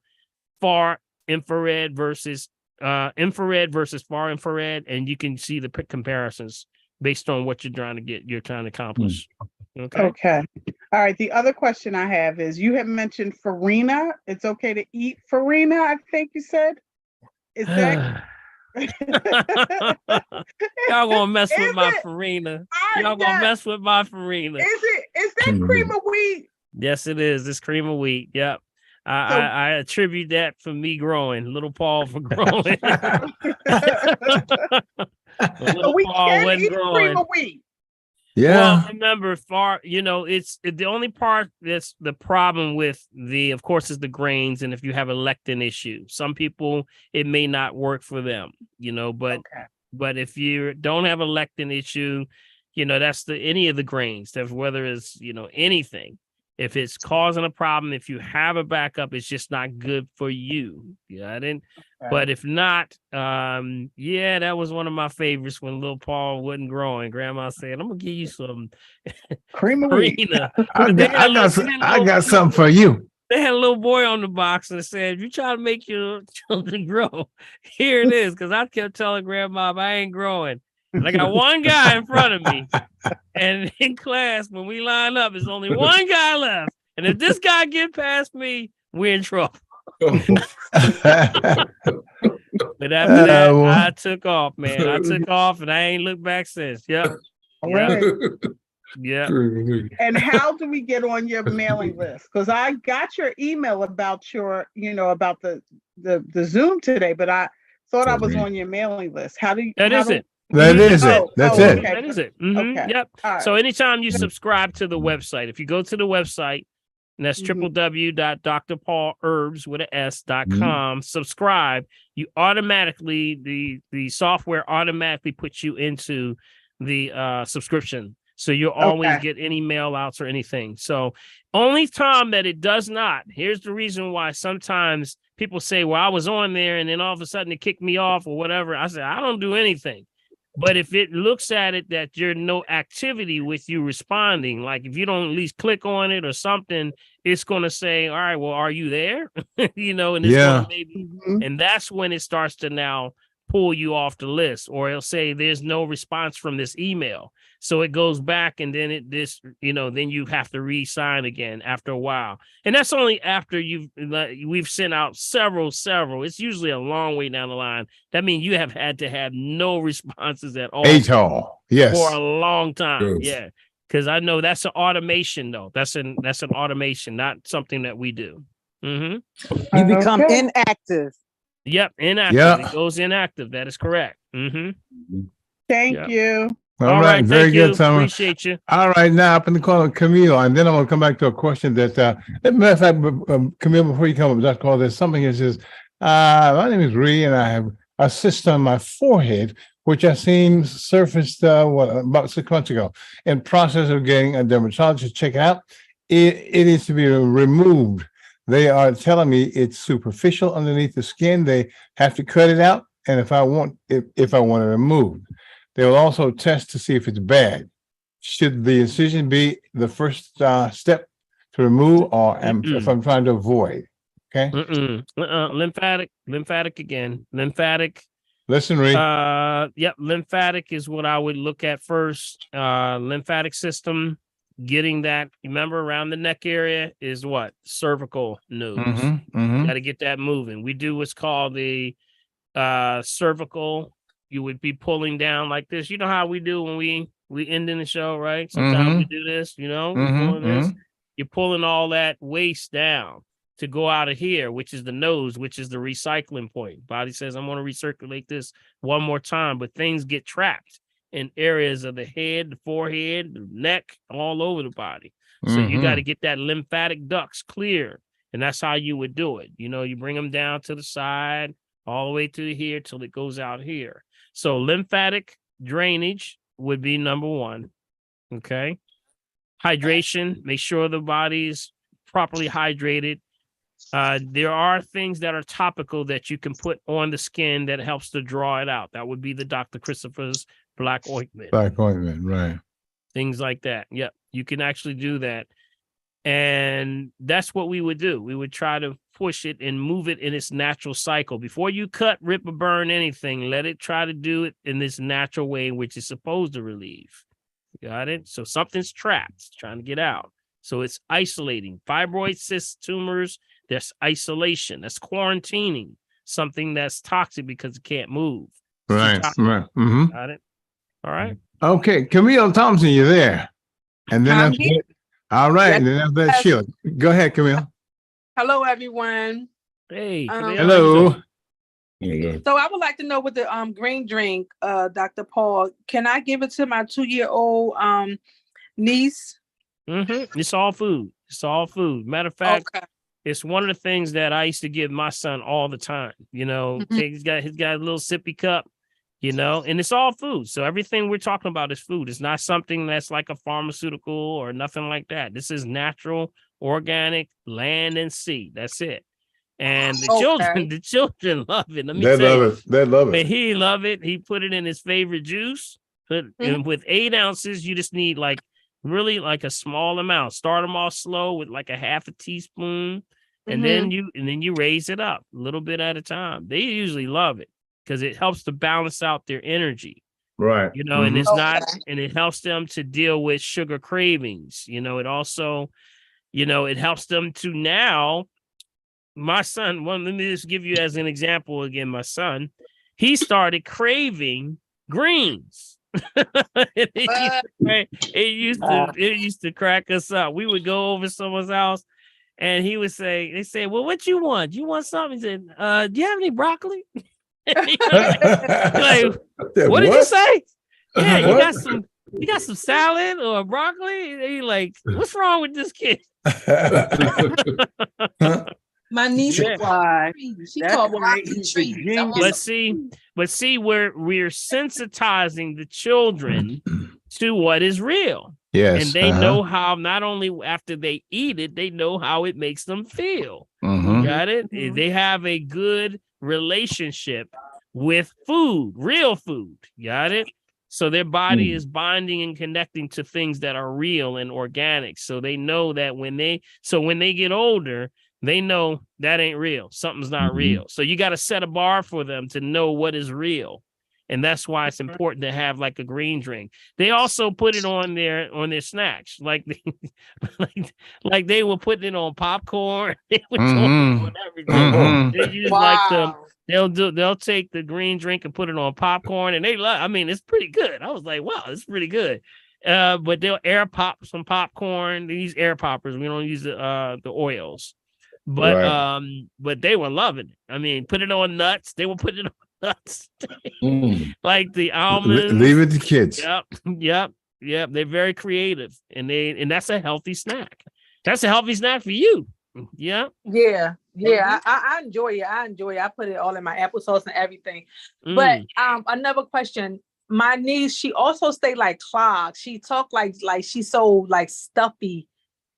far infrared versus far infrared, and you can see the comparisons based on what you're trying to accomplish. Okay. All right. The other question I have is, you had mentioned farina. It's okay to eat farina, I think you said. Is that y'all gonna mess with my farina? Y'all gonna mess with my farina? Is that cream of wheat? Yes, it is. It's cream of wheat. Yep. I attribute that for me growing, little Paul for growing. Little We Paul can wasn't eat growing. cream of wheat. Well, remember, it's the only part that's the problem with of course, is the grains. And if you have a lectin issue, some people, it may not work for them, but if you don't have a lectin issue, that's any of the grains, whether it's, anything, if it's causing a problem, if you have a backup, it's just not good for you. But if not, that was one of my favorites when little Paul wasn't growing. Grandma said, I'm gonna give you some cream of wheat. I got something for you. They had a little boy on the box and it said, if you try to make your children grow, here it is. Because I kept telling Grandma, I ain't growing. And I got one guy in front of me. And in class, when we line up, there's only one guy left. And if this guy get past me, we're in trouble. But after that, I took off, man. I took off and I ain't looked back since. Yep. Yeah. And how do we get on your mailing list? Because I got your email about your, about the Zoom today, but I thought I was on your mailing list. How do you? That is it. That is it. That's it. Okay. That is it. Okay. Yep. Right. So anytime you subscribe to the website, if you go to the website, and that's www.drpaulherbs.com, subscribe, you automatically, the software automatically puts you into the subscription. So you'll always get any mail outs or anything. So only time that it does not, here's the reason why sometimes people say, well, I was on there and then all of a sudden it kicked me off or whatever. I said, I don't do anything. But if it looks at it that there's no activity with you responding, like if you don't at least click on it or something, it's going to say, all right, well, are you there? And it's gonna maybe, and that's when it starts to now pull you off the list, or it'll say there's no response from this email. So it goes back, and then then you have to re-sign again after a while. And that's only after we've sent out several. It's usually a long way down the line. That means you have had to have no responses at all. Yes. For a long time. Yes. Yeah. Because I know that's an automation, though. That's an automation, not something that we do. Mm-hmm. You become inactive. Yep, inactive. Yeah. It goes inactive. That is correct. Mm-hmm. Thank you. All right, very good, Summer. Appreciate you. All right, now up in the corner, Camille, and then I'm going to come back to a question that, matter of fact, Camille, before you come up, Dr. Paul, there's something that says, my name is Ree, and I have a cyst on my forehead, which I seen surfaced about 6 months ago. In process of getting a dermatologist check out, it is to be removed. They are telling me it's superficial underneath the skin. They have to cut it out, and if I want it removed, they will also test to see if it's bad. Should the incision be the first step to remove, or if I'm trying to avoid? Okay. Lymphatic again. Lymphatic. Listen, Reed. Yep. Lymphatic is what I would look at first. Lymphatic system, getting that, remember, around the neck area is what? Cervical nodes. Got to get that moving. We do what's called the cervical. You would be pulling down like this. You know how we do when we end in the show, right? Sometimes we do this, pulling this. You're pulling all that waste down to go out of here, which is the nose, which is the recycling point. Body says, I'm going to recirculate this one more time, but things get trapped in areas of the head, the forehead, the neck, all over the body. So you got to get that lymphatic ducts clear. And that's how you would do it. You bring them down to the side, all the way to here till it goes out here. So lymphatic drainage would be number one. Okay. Hydration, make sure the body's properly hydrated. There are things that are topical that you can put on the skin that helps to draw it out. That would be the Dr. Christopher's black ointment. Black ointment, right. Things like that. Yep. You can actually do that. And that's what we would do. We would try to push it and move it in its natural cycle. Before you cut, rip, or burn anything, let it try to do it in this natural way in which it's supposed to relieve. Got it? So something's trapped, it's trying to get out. So it's isolating. Fibroid cysts, tumors, there's isolation. That's quarantining something that's toxic because it can't move. Right. Got it? All right. Okay. Camille Thompson, you there? And then I'm here. All right. Yes. And then after that, Sheila. Go ahead, Camille. Hello, everyone. Hey. Hello. So I would like to know with the green drink, Dr. Paul, can I give it to my 2-year-old niece? It's all food. It's all food. Matter of fact, it's one of the things that I used to give my son all the time. He's got a little sippy cup, and it's all food. So everything we're talking about is food. It's not something that's like a pharmaceutical or nothing like that. This is natural, organic, land and sea. That's it. And the children love it. Let me They tell love you. it. They love it. But he love it. He put it in his favorite juice. And with 8 ounces, you just need really like a small amount. Start them off slow with like a half a teaspoon, and then you raise it up a little bit at a time. They usually love it because it helps to balance out their energy. Right. And it's not, and it helps them to deal with sugar cravings. It also, it helps them to now. My son, let me just give you as an example again. My son, he started craving greens. it used to crack us up. We would go over someone's house, and he would say, "They say, well, what you want? You want something?" He said, "Do you have any broccoli?" Like, what did you say? Yeah, you got some salad or broccoli? And he like, what's wrong with this kid? My niece, she called But see, we're sensitizing the children to what is real. Yes. And they know how, not only after they eat it, they know how it makes them feel. Got it? They have a good relationship with food, real food. Got it? So their body is bonding and connecting to things that are real and organic. So they know that when they get older, they know that ain't real. Something's not real. So you got to set a bar for them to know what is real. And that's why it's important to have like a green drink. They also put it on their snacks, like like they were putting it on popcorn. They were on everything. They use like they'll take the green drink and put it on popcorn, and they love. I mean, it's pretty good. I was like, wow, it's pretty good. But they'll air pop some popcorn. They use air poppers. We don't use the oils. But they were loving it. I mean, put it on nuts. They were putting it on nuts. Like the almonds. Leave it to kids. Yep. They're very creative, and that's a healthy snack. That's a healthy snack for you. Yeah. I enjoy it. I put it all in my applesauce and everything. But another question. My niece, she also stay like clogged. She talked like she's so like stuffy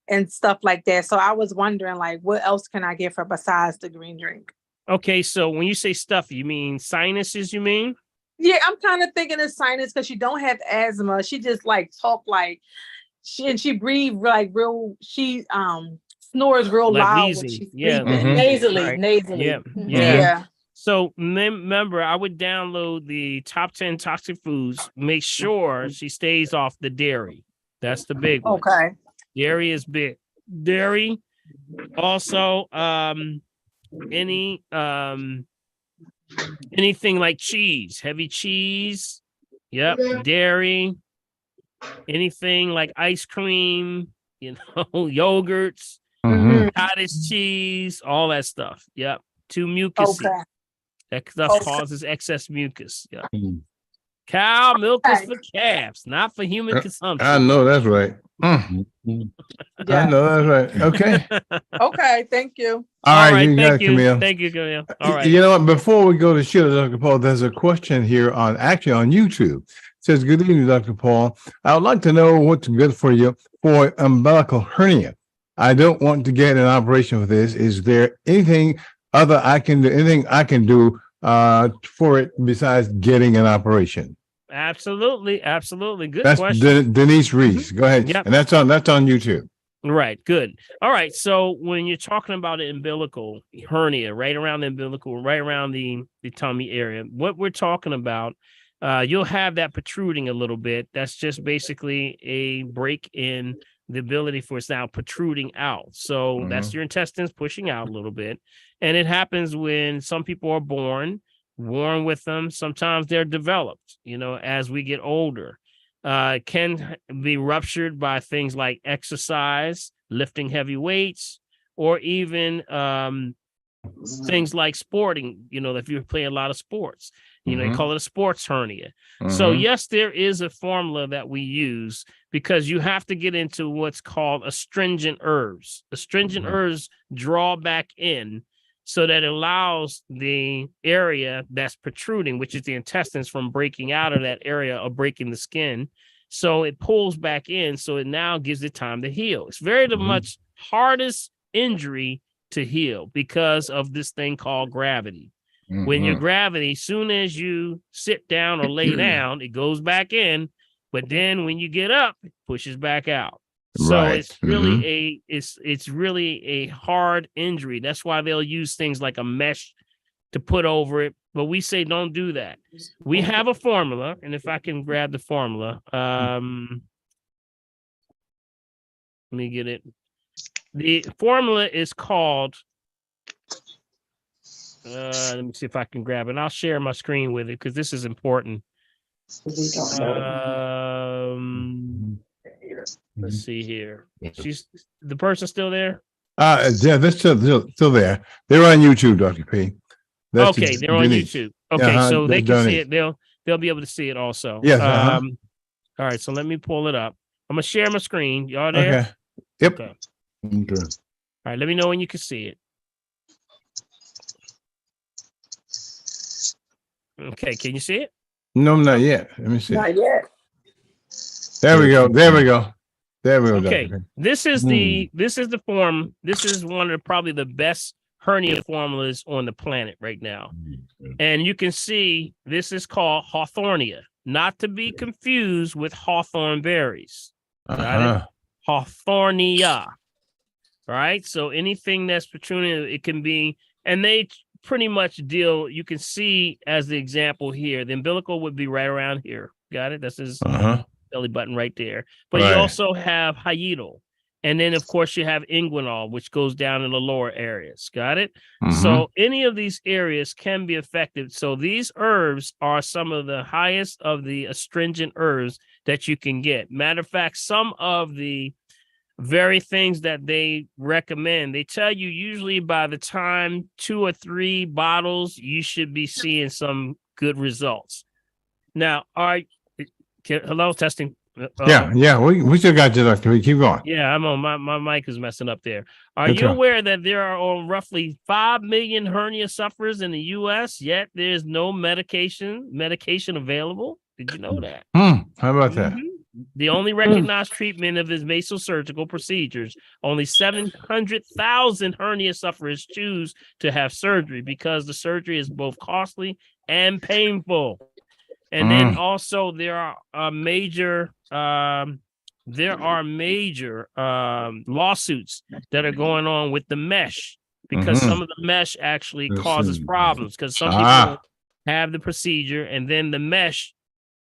and stuff like that. So I was wondering, like, what else can I give her besides the green drink? Okay, so when you say stuffy, you mean sinuses, you mean? Yeah, I'm kind of thinking it's sinus because she don't have asthma. She just like talk like she breathe like real. She snores real like loud wheezing. when she's Nasally. Yeah. So remember, I would download the top 10 toxic foods. Make sure she stays off the dairy. That's the big one. Okay. Dairy is big. Dairy. Also, anything like cheese, heavy cheese. Yep. Dairy. Anything like ice cream, yogurts, cottage cheese, all that stuff. Yep. Too mucusy. Okay. That stuff causes excess mucus. Yeah. Cow milk is for calves, not for human consumption. I know that's right. I know that's right. Okay. Okay. Thank you. All right. You got Thank it, you. Camille. Thank you, Camille. All right. You know what? Before we go to Sheila, Dr. Paul, there's a question here on YouTube. It says, good evening, Dr. Paul. I would like to know what's good for you for umbilical hernia. I don't want to get an operation for this. Is there anything I can do for it besides getting an operation? Absolutely. Good That's question. Denise Reese. Go ahead. Yep. And that's on YouTube. Right. Good. All right. So when you're talking about an umbilical hernia, right around the umbilical, right around the tummy area, what we're talking about, you'll have that protruding a little bit. That's just basically a break in the ability for it's now protruding out. So that's your intestines pushing out a little bit. And it happens when some people are born with them. Sometimes they're developed, as we get older. Can be ruptured by things like exercise, lifting heavy weights, or even things like sporting, if you play a lot of sports. They call it a sports hernia. So yes, there is a formula that we use because you have to get into what's called astringent herbs. Astringent herbs draw back in so that it allows the area that's protruding, which is the intestines, from breaking out of that area or breaking the skin. So it pulls back in. So it now gives it time to heal. It's very much hardest injury to heal because of this thing called gravity. When your gravity, soon as you sit down or lay down, it goes back in, but then when you get up, it pushes back out. So it's really it's really a hard injury. That's why they'll use things like a mesh to put over it. But we say don't do that. We have a formula, and if I can grab the formula, let me get it. The formula is called. Let me see if I can grab it. And I'll share my screen with it because this is important. Let's see here. She's the person still there? Yeah, they're still there. They're on YouTube, Dr. P. That's okay, they're on YouTube. Okay, so they can see it. They'll be able to see it also. Yes. All right, so let me pull it up. I'm gonna share my screen. Y'all there? Okay. Yep. Okay. All right, let me know when you can see it. Okay, can you see it? No, not yet. Let me see. Not yet. There we go. Okay, this is the form. This is one of probably the best hernia formulas on the planet right now. And you can see this is called Hawthornia, not to be confused with hawthorn berries. Got it? Hawthornia. All right. So anything that's protruding, it can be, and they pretty much deal, you can see as the example here, the umbilical would be right around here. Got it? That's his belly button right there. But you also have hiatal. And then, of course, you have inguinal, which goes down in the lower areas. Got it? So any of these areas can be affected. So these herbs are some of the highest of the astringent herbs that you can get. Matter of fact, some of the very things that they recommend, they tell you usually by the time 2 or 3 bottles, you should be seeing some good results. Now, hello, testing. Yeah. We still got you, Doctor. We keep going. Yeah, I'm on. My mic is messing up there. Are you aware that there are roughly 5 million hernia sufferers in the U.S., yet there's no medication available? Did you know that? How about that? The only recognized treatment of his mesosurgical procedures, only 700,000 hernia sufferers choose to have surgery because the surgery is both costly and painful. And then also there are major lawsuits that are going on with the mesh because some of the mesh actually causes problems because some people have the procedure and then the mesh,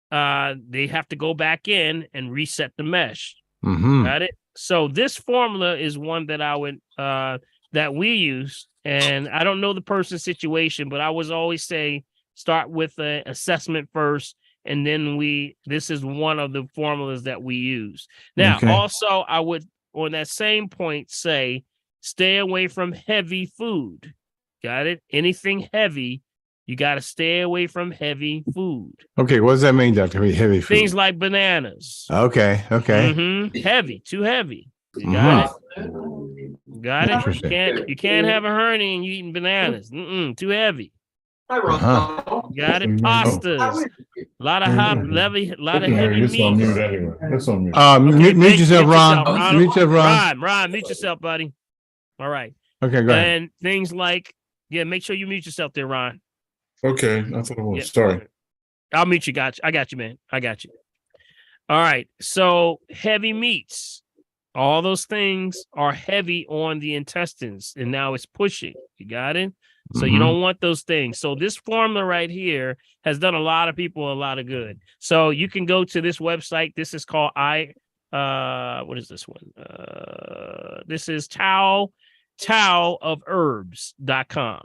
they have to go back in and reset the mesh. Got it? So this formula is one that I would that we use, and I don't know the person's situation, but I was always say start with an assessment first, and then this is one of the formulas that we use. Now, also, I would, on that same point, say stay away from heavy food. Got it? Anything heavy, you got to stay away from heavy food. Okay, what does that mean, Doctor? Heavy food? Things like bananas. Okay. Heavy, too heavy. You got it? Got it? You can't have a hernia and you eating bananas. Too heavy. Got it? Pastas. A lot of heavy meat. Mute yourself, Ron. Mute yourself, Ron. Ron, mute yourself, buddy. All right. Okay, go ahead. And things like, make sure you mute yourself there, Ron. Okay, I thought it was. Sorry. I'll mute you. I got you, man. I got you. All right. So heavy meats. All those things are heavy on the intestines, and now it's pushing. You got it? So you don't want those things. So this formula right here has done a lot of people a lot of good. So you can go to this website. This is called what is this one? This is taoofherbs.com.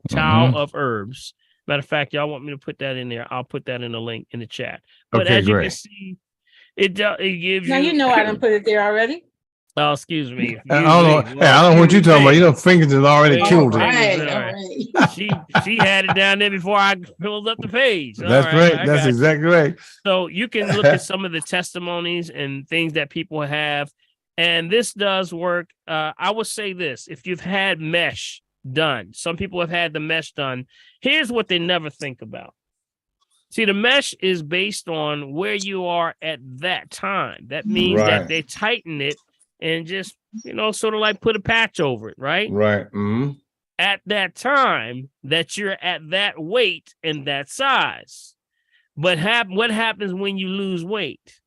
Tao of Herbs. Matter of fact, y'all want me to put that in there? I'll put that in the link in the chat. But as you can see, it gives you. Now you know I done put it there already. Oh, excuse me. I don't know. I don't know what you're talking about. You know, fingers has already killed it. Right. She had it down there before I filled up the page. That's right. That's exactly right. So you can look at some of the testimonies and things that people have, and this does work. I would say this: if you've had mesh done, some people have had the mesh done. Here's what they never think about. See, the mesh is based on where you are at that time. That means that they tighten it and just, sort of like put a patch over it, right? Right. At that time that you're at that weight and that size. But what happens when you lose weight?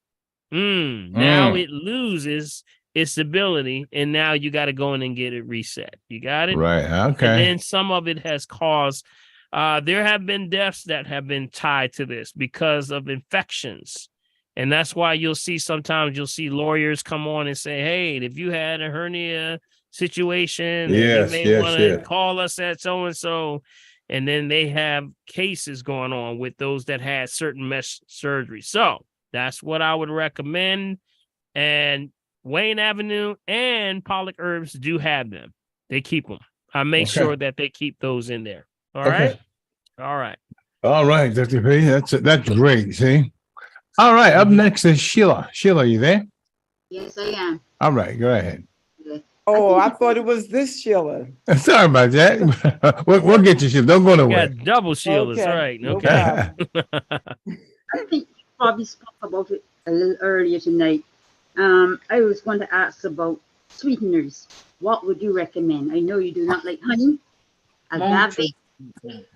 Now it loses its ability, and now you got to go in and get it reset. You got it? Right. Okay. And then some of it has caused, there have been deaths that have been tied to this because of infections. And that's why sometimes you'll see lawyers come on and say, hey, if you had a hernia situation, you may want to call us at so-and-so. And then they have cases going on with those that had certain mesh surgery. So that's what I would recommend. And Wayne Avenue and Pollock Herbs do have them. They keep them. I make sure that they keep those in there. All right. All right. All right, Dr. P. That's great. See? All right. Up next is Sheila. Sheila, you there? Yes, I am. All right. Go ahead. Oh, I thought it was this Sheila. Sorry about that. We'll get you, Sheila. Don't go nowhere. Got double Sheilas, right? Okay. I think you probably spoke about it a little earlier tonight. I was going to ask about sweeteners. What would you recommend? I know you do not like honey, agave,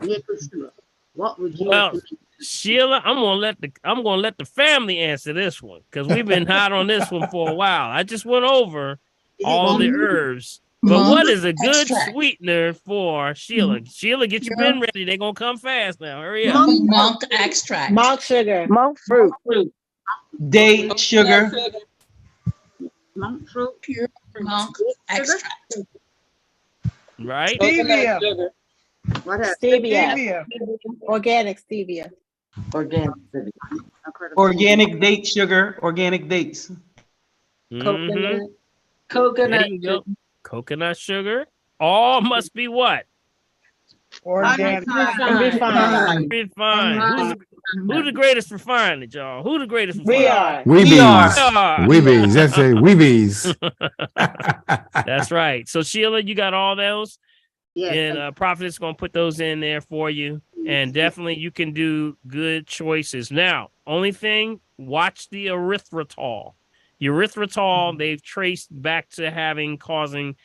maple syrup. What would you recommend? Sheila, I'm gonna let the family answer this one because we've been hot on this one for a while. I just went over all the herbs. But Monk what is a good extract. sweetener for Sheila? Sheila, get your pen ready. They're gonna come fast now. Hurry up. Monk extract. Monk sugar. Monk fruit. Date sugar. Monk fruit. Pure monk extract. Right? Stevia. What else? Stevia. Organic stevia. Organic. Organic date sugar. Organic dates. Mhm. Coconut. There you go. Coconut sugar. All must be what? Organic. Refined. Refined. Who's the greatest refined, y'all? Who the greatest We refined? are. Weebies. Weebies. That's it. Weebies. That's right. So Sheila, you got all those? Yes. And Prophet's gonna put those in there for you. And definitely you can do good choices. Now, only thing, watch the erythritol. Erythritol, they've traced back to causing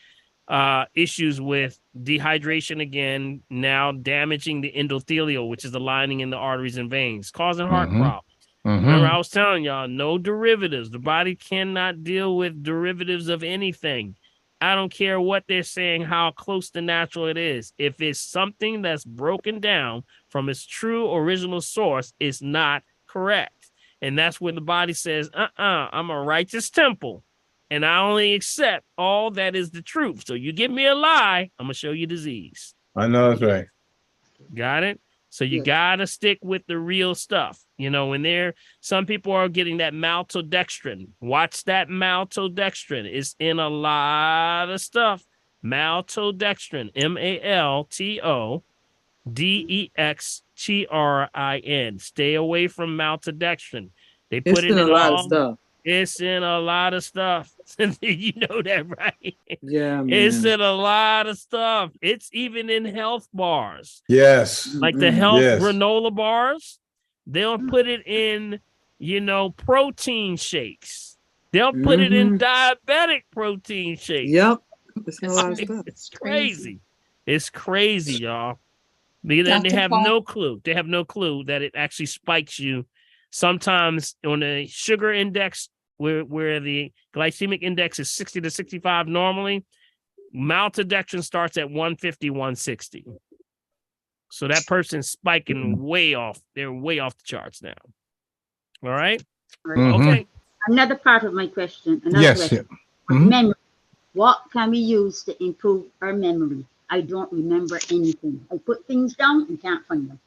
issues with dehydration again, now damaging the endothelial, which is the lining in the arteries and veins, causing heart problems. Remember, I was telling y'all, no derivatives. The body cannot deal with derivatives of anything. I don't care what they're saying, how close to natural it is. If it's something that's broken down from its true original source, it's not correct. And that's when the body says, I'm a righteous temple, and I only accept all that is the truth. So you give me a lie, I'm going to show you disease. I know that's right. Got it? So you got to stick with the real stuff. You know, when some people are getting that maltodextrin. Watch that maltodextrin. It's in a lot of stuff. Maltodextrin, MALTODEXTRIN. Stay away from maltodextrin. They put it in a lot of stuff. It's in a lot of stuff. You know that, right? Yeah, man. It's in a lot of stuff. It's even in health bars. Yes. Like the health granola bars. They'll put it in, protein shakes. They'll put it in diabetic protein shakes. Yep. It's a lot of stuff. It's crazy. It's crazy, y'all. Because they have no clue. They have no clue that it actually spikes you. Sometimes on a sugar index where the glycemic index is 60 to 65 normally, maltodextrin starts at 150, 160. So that person's spiking way off. They're way off the charts now. All right? Okay. Another part of my question. Question. Memory. What can we use to improve our memory? I don't remember anything. I put things down and can't find them.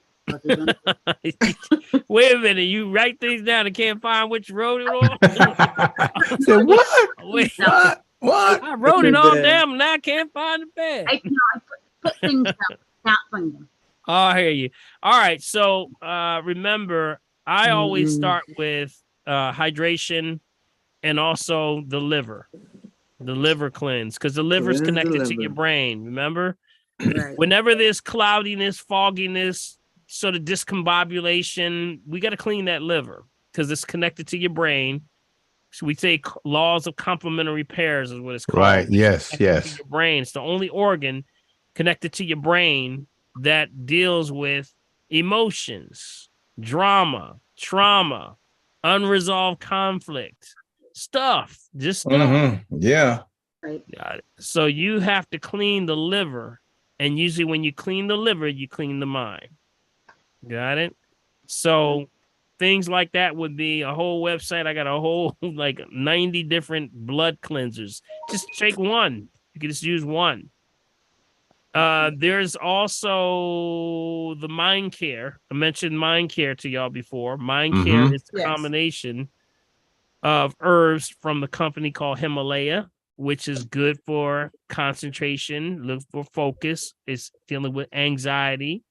Wait a minute, you write things down and can't find which you wrote it on? What? Wait, what? I wrote it all down and I can't find the bed. I put things down, can't find them. Oh, I hear you. All right, so remember, I always start with hydration and also the liver cleanse, because the liver is connected to your brain, remember? Right. Whenever there's cloudiness, fogginess, sort of discombobulation, we got to clean that liver because it's connected to your brain. So we say laws of complementary pairs is what it's called. Right. Yes. To your brain. It's the only organ connected to your brain that deals with emotions, drama, trauma, unresolved conflict, stuff. Just stuff. Yeah. Got it. So you have to clean the liver. And usually when you clean the liver, you clean the mind. Got it? So things like that would be a whole website. I got a whole 90 different blood cleansers. Just take one. You can just use one. There's also the Mind Care. I mentioned Mind Care to y'all before. Mind Care is a combination of herbs from the company called Himalaya, which is good for concentration, look for focus. It's dealing with anxiety.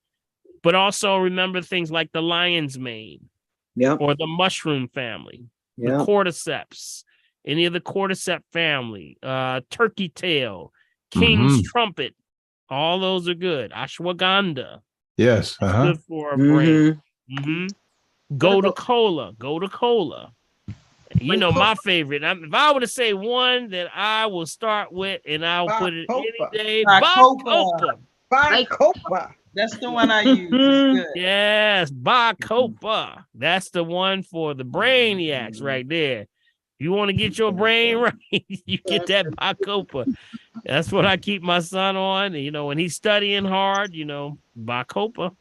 But also remember things like the lion's mane or the mushroom family, the cordyceps, any of the cordyceps family, turkey tail, king's trumpet. All those are good. Ashwagandha. Yes. Good for our brain. Go to cola. You know my favorite. If I were to say one that I will start with, and I'll put it any day, Bacopa. Bacopa. That's the one I use. Good. Yes, Bacopa. That's the one for the brainiacs right there. You want to get your brain right, you get that Bacopa. That's what I keep my son on. You know, when he's studying hard, you know, Bacopa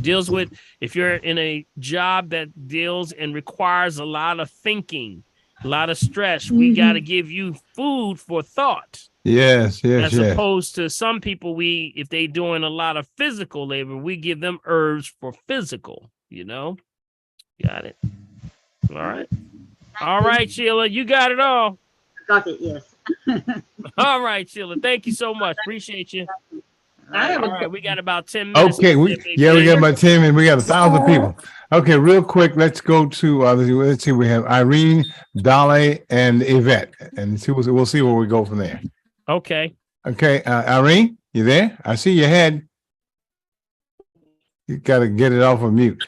deals with, if you're in a job that deals and requires a lot of thinking, a lot of stress, we got to give you food for thought. Yes, yes, As yes. opposed to some people, if they doing a lot of physical labor, we give them herbs for physical, you know? Got it. All right. All right, Sheila, you got it all. Got it, yes. All right, Sheila. Thank you so much. Appreciate you. I have All right, we got about 10 minutes. Okay, we got about 10 minutes. We got 1,000 people. Okay, real quick, let's go to let's see. We have Irene, Dolly, and Yvette, and see we'll see where we go from there. Okay. Okay, Irene, you there? I see your head. You got to get it off of mute.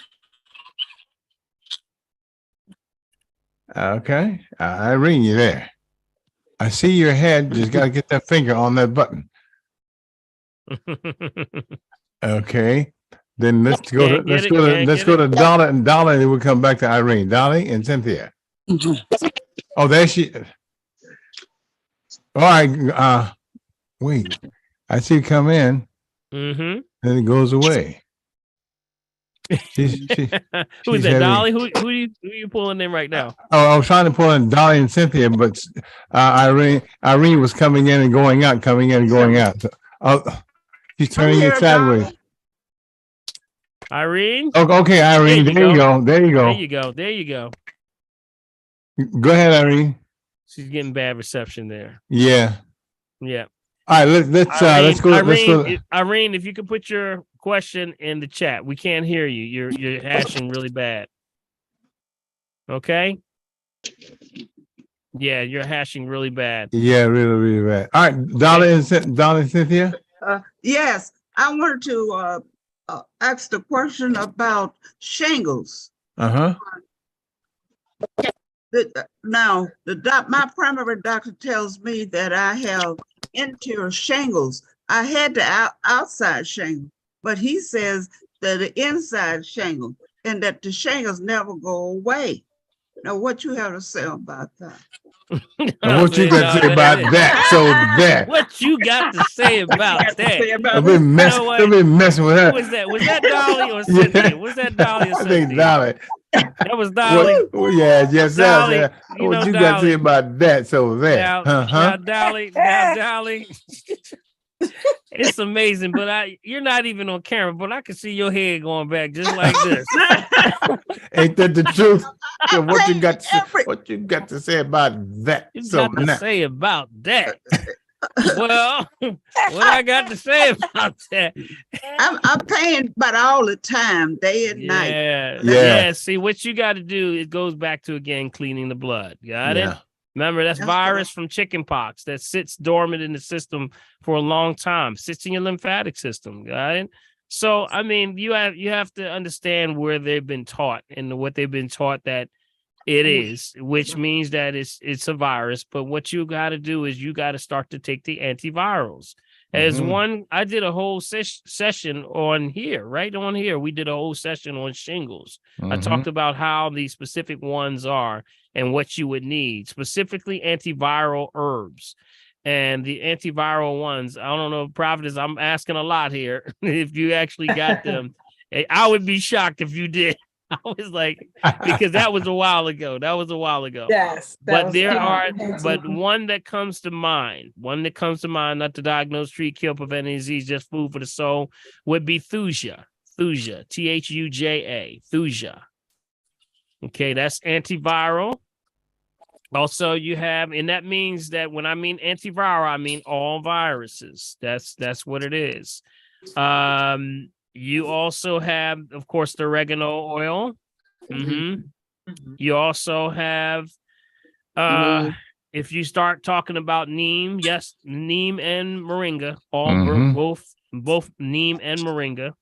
Okay, Irene, you there? I see your head. Just got to get that finger on that button. Okay, then let's go to Donna, and then we'll come back to Irene, Dolly, and Cynthia. Oh, there she. All right. Wait, I see you come in. Mm-hmm. Then it goes away. Who is that, Dolly? Who are you pulling in right now? Oh, I was trying to pull in Dolly and Cynthia, but Irene was coming in and going out, coming in and going out. She's turning it sideways. Irene? Oh, okay, Irene. There you go. There you go. There you go. There you go. Go ahead, Irene. She's getting bad reception there. Yeah. Yeah. All right, let's go. Irene, if you could put your question in the chat. We can't hear you. You're hashing really bad. Okay? Yeah, you're hashing really bad. Yeah, really, really bad. All right, Dolly and Cynthia? Yes, I wanted to ask the question about shingles. Uh-huh. Now, my primary doctor tells me that I have interior shingles. I had the outside shingle, but he says that the inside shingle and that the shingles never go away. Now, what you have to say about that? What you got to say about that? So that. What you got to say about that? I've been messing with her. Who was that? Was that Dolly or Cynthia? Was that Dolly or Cynthia? I think Dolly. That was Dolly. Yes, Dolly, what you got to say about that? So that. Now, Dolly. It's amazing, but you're not even on camera, but I can see your head going back just like this. Ain't that the truth? So what you got to say about that? You got to say about that. Well, what I got to say about that? I'm paying about all the time, day and night. Yeah. See, what you got to do, it goes back to, again, cleaning the blood. Got it? Remember, that's virus from chickenpox that sits dormant in the system for a long time, sits in your lymphatic system. Got it? So, I mean, you have to understand where they've been taught and what they've been taught that it is, which means that it's a virus. But what you got to do is you got to start to take the antivirals. As I did a whole session on here, right on here. We did a whole session on shingles. I talked about how the specific ones are and what you would need, specifically antiviral herbs. And the antiviral ones, I don't know, Providence, I'm asking a lot here. If you actually got them, I would be shocked if you did. I was like, because that was a while ago. Yes. But but one that comes to mind, not to diagnose, treat, kill, prevent any disease, just food for the soul, would be Thuja. Thuja, Thuja, Thuja. Okay, that's antiviral. Also, you have, and that means that when I mean antiviral, I mean all viruses. That's what it is. You also have, of course, the oregano oil. You also have, if you start talking about neem, yes, neem and moringa, both neem and moringa.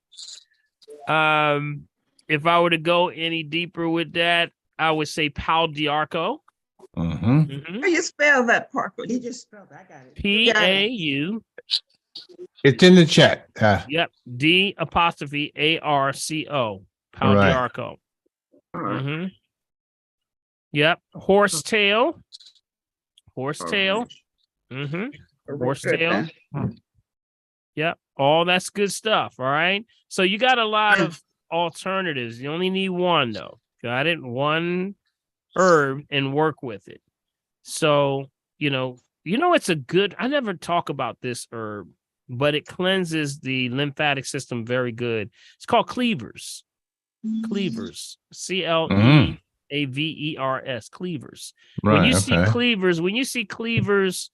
If I were to go any deeper with that, I would say pau d'arco. How you spell that, Parker? You just spelled that. I got it. P-A-U. It's in the chat. Yep. D''ARCO. Pau d'arco. Yep. Horsetail. Horsetail. Horsetail. Yep. All that's good stuff. All right. So you got a lot of alternatives. You only need one though. Got it? One herb and work with it. So, it's a good, I never talk about this herb, but it cleanses the lymphatic system very good. It's called cleavers. Cleavers. Cleavers. Cleavers. Right, When you see cleavers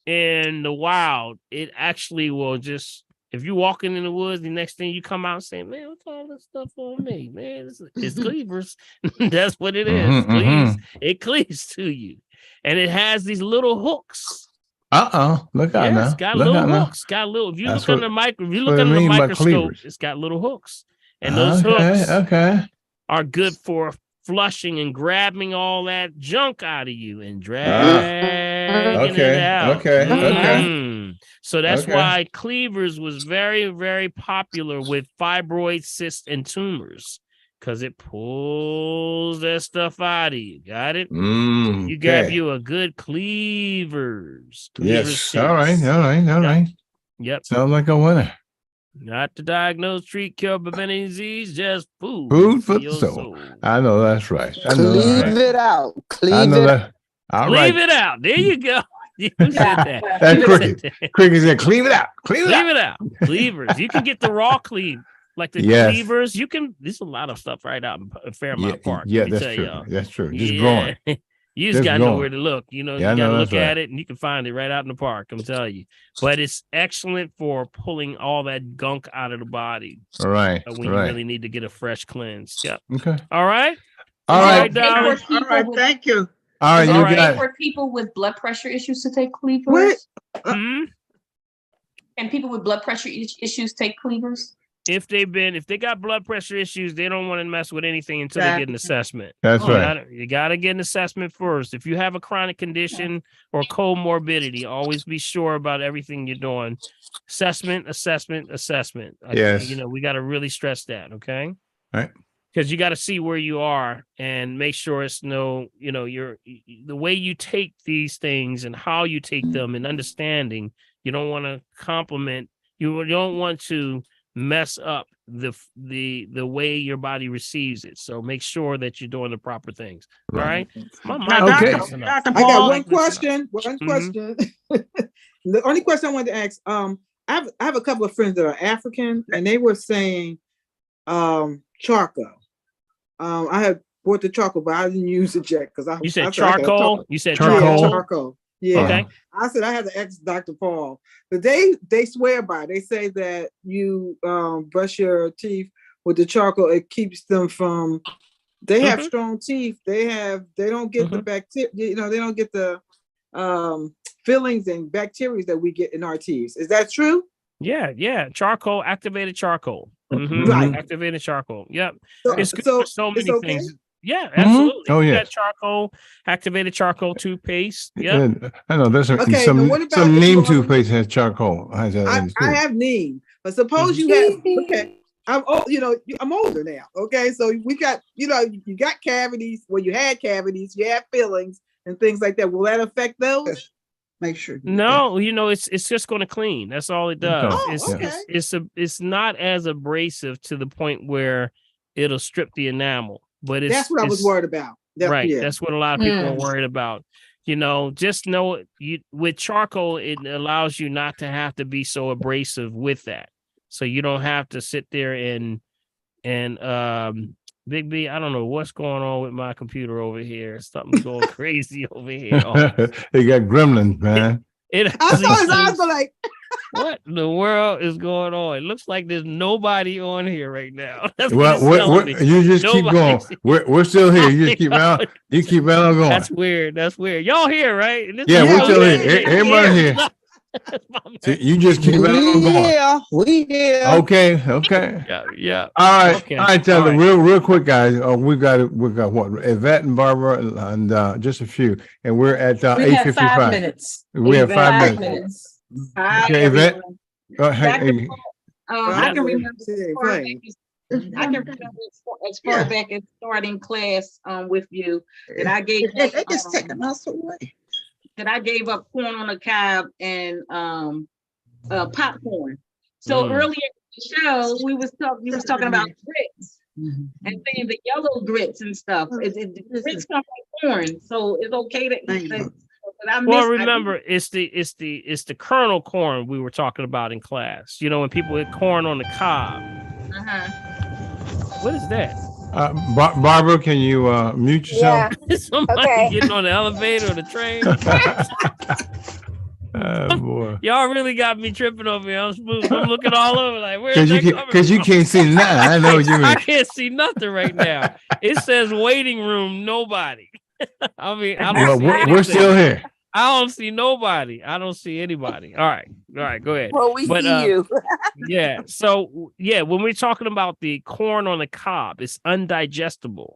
in the wild, it actually will just, if you're walking in the woods, the next thing you come out saying, man, what's all this stuff on me? Man, it's cleavers. That's what it is. It cleaves to you. And it has these little hooks. Look out now. It's got little hooks. Got little. If you look under the microscope, it's got little hooks. And those hooks are good for flushing and grabbing all that junk out of you and dragging it out. So that's why cleavers was very, very popular with fibroid cysts and tumors, because it pulls that stuff out of you. Got it? You grab you a good cleavers. Yes. All right. Yep. Sounds like a winner. Not to diagnose, treat, cure, prevent any disease, just food. Food for the soul. I know that's right. Cleave it out. Cleave it out. All right. Cleave it out. There you go. You said that. That's Cricket. Cricket said, cleave it out. Cleave it out. Cleavers. You can get the raw cleave. Like the cleavers, there's a lot of stuff right out in Fairmount Park. Yeah, that's true. That's true. Just growing. You just gotta know where to look. You gotta look at it and you can find it right out in the park. I'm telling you. But it's excellent for pulling all that gunk out of the body. All right. When you really need to get a fresh cleanse. Yep. Okay. All right. All right. Darling. All right. Thank you. All right. You got for people with blood pressure issues to take cleavers? Can people with blood pressure issues take cleavers? If they got blood pressure issues, they don't want to mess with anything until they get an assessment. That's right. You got to get an assessment first. If you have a chronic condition or comorbidity, always be sure about everything you're doing. Assessment. Yes. We got to really stress that. Okay. All right. Because you got to see where you are and make sure it's the way you take these things and how you take them and understanding. You don't want to compliment. You don't want to mess up the way your body receives it. So make sure that you're doing the proper things. All right. Dr. Paul, I got one question. The only question I wanted to ask, I have a couple of friends that are African, and they were saying charcoal. I had bought the charcoal, but I didn't use it yet because You said charcoal? You said charcoal? Yeah, charcoal. Yeah. Okay. I said I had to ask Dr. Paul, but they swear by it. They say that you brush your teeth with the charcoal, it keeps them from. They have strong teeth. They don't get the bacteria. They don't get the fillings and bacteria that we get in our teeth. Is that true? Yeah. Charcoal, activated charcoal. Right. Activated charcoal. Yep. So, it's good for so many things. Yeah, absolutely. Oh, yeah. Charcoal, activated charcoal toothpaste. Yeah. I know there's some neem toothpaste has charcoal. I have neem, but suppose you have I'm older now. Okay, so we got you got cavities. Well, you had cavities, you had fillings and things like that. Will that affect those? Make sure. No, it's just going to clean. That's all it does. Okay. It's not as abrasive to the point where it'll strip the enamel. But that's what I was worried about. Right. Yeah. That's what a lot of people are worried about. Just know with charcoal, it allows you not to have to be so abrasive with that. So you don't have to sit there and Big B, I don't know what's going on with my computer over here. Something's going crazy over here. They got gremlins, man. I saw his eyes like, what in the world is going on? It looks like there's nobody on here right now. You just keep going. We're still here. You just keep out. You keep on going. That's weird. Y'all here, right? We're still here. Everybody here. So you just keep on going. We here. Okay. Yeah. All right. Okay. All right. Tell them real quick, guys. We got what? Yvette and Barbara and just a few, and we're at 8:55. 5 minutes. We have 5 minutes. Hi, okay, Yvette. I can remember I can remember as far back as starting class with you that I gave They just taking us away. that I gave up corn on the cob and popcorn. So earlier in the show, you was talking about grits and saying the yellow grits and stuff. Grits come from corn, so it's okay to. Well, remember, it's the kernel corn we were talking about in class. You know, when people eat corn on the cob. What is that? Barbara, can you mute yourself? Yeah. Somebody getting on the elevator or the train. Oh boy! Y'all really got me tripping over here. I'm looking all over like, where's that coming Because you can't see nothing. I know what you mean. I can't see nothing right now. It says waiting room, nobody. I mean, we're still here. I don't see nobody. I don't see anybody. All right, go ahead. Well, we see you. Yeah. So when we're talking about the corn on the cob, it's undigestible.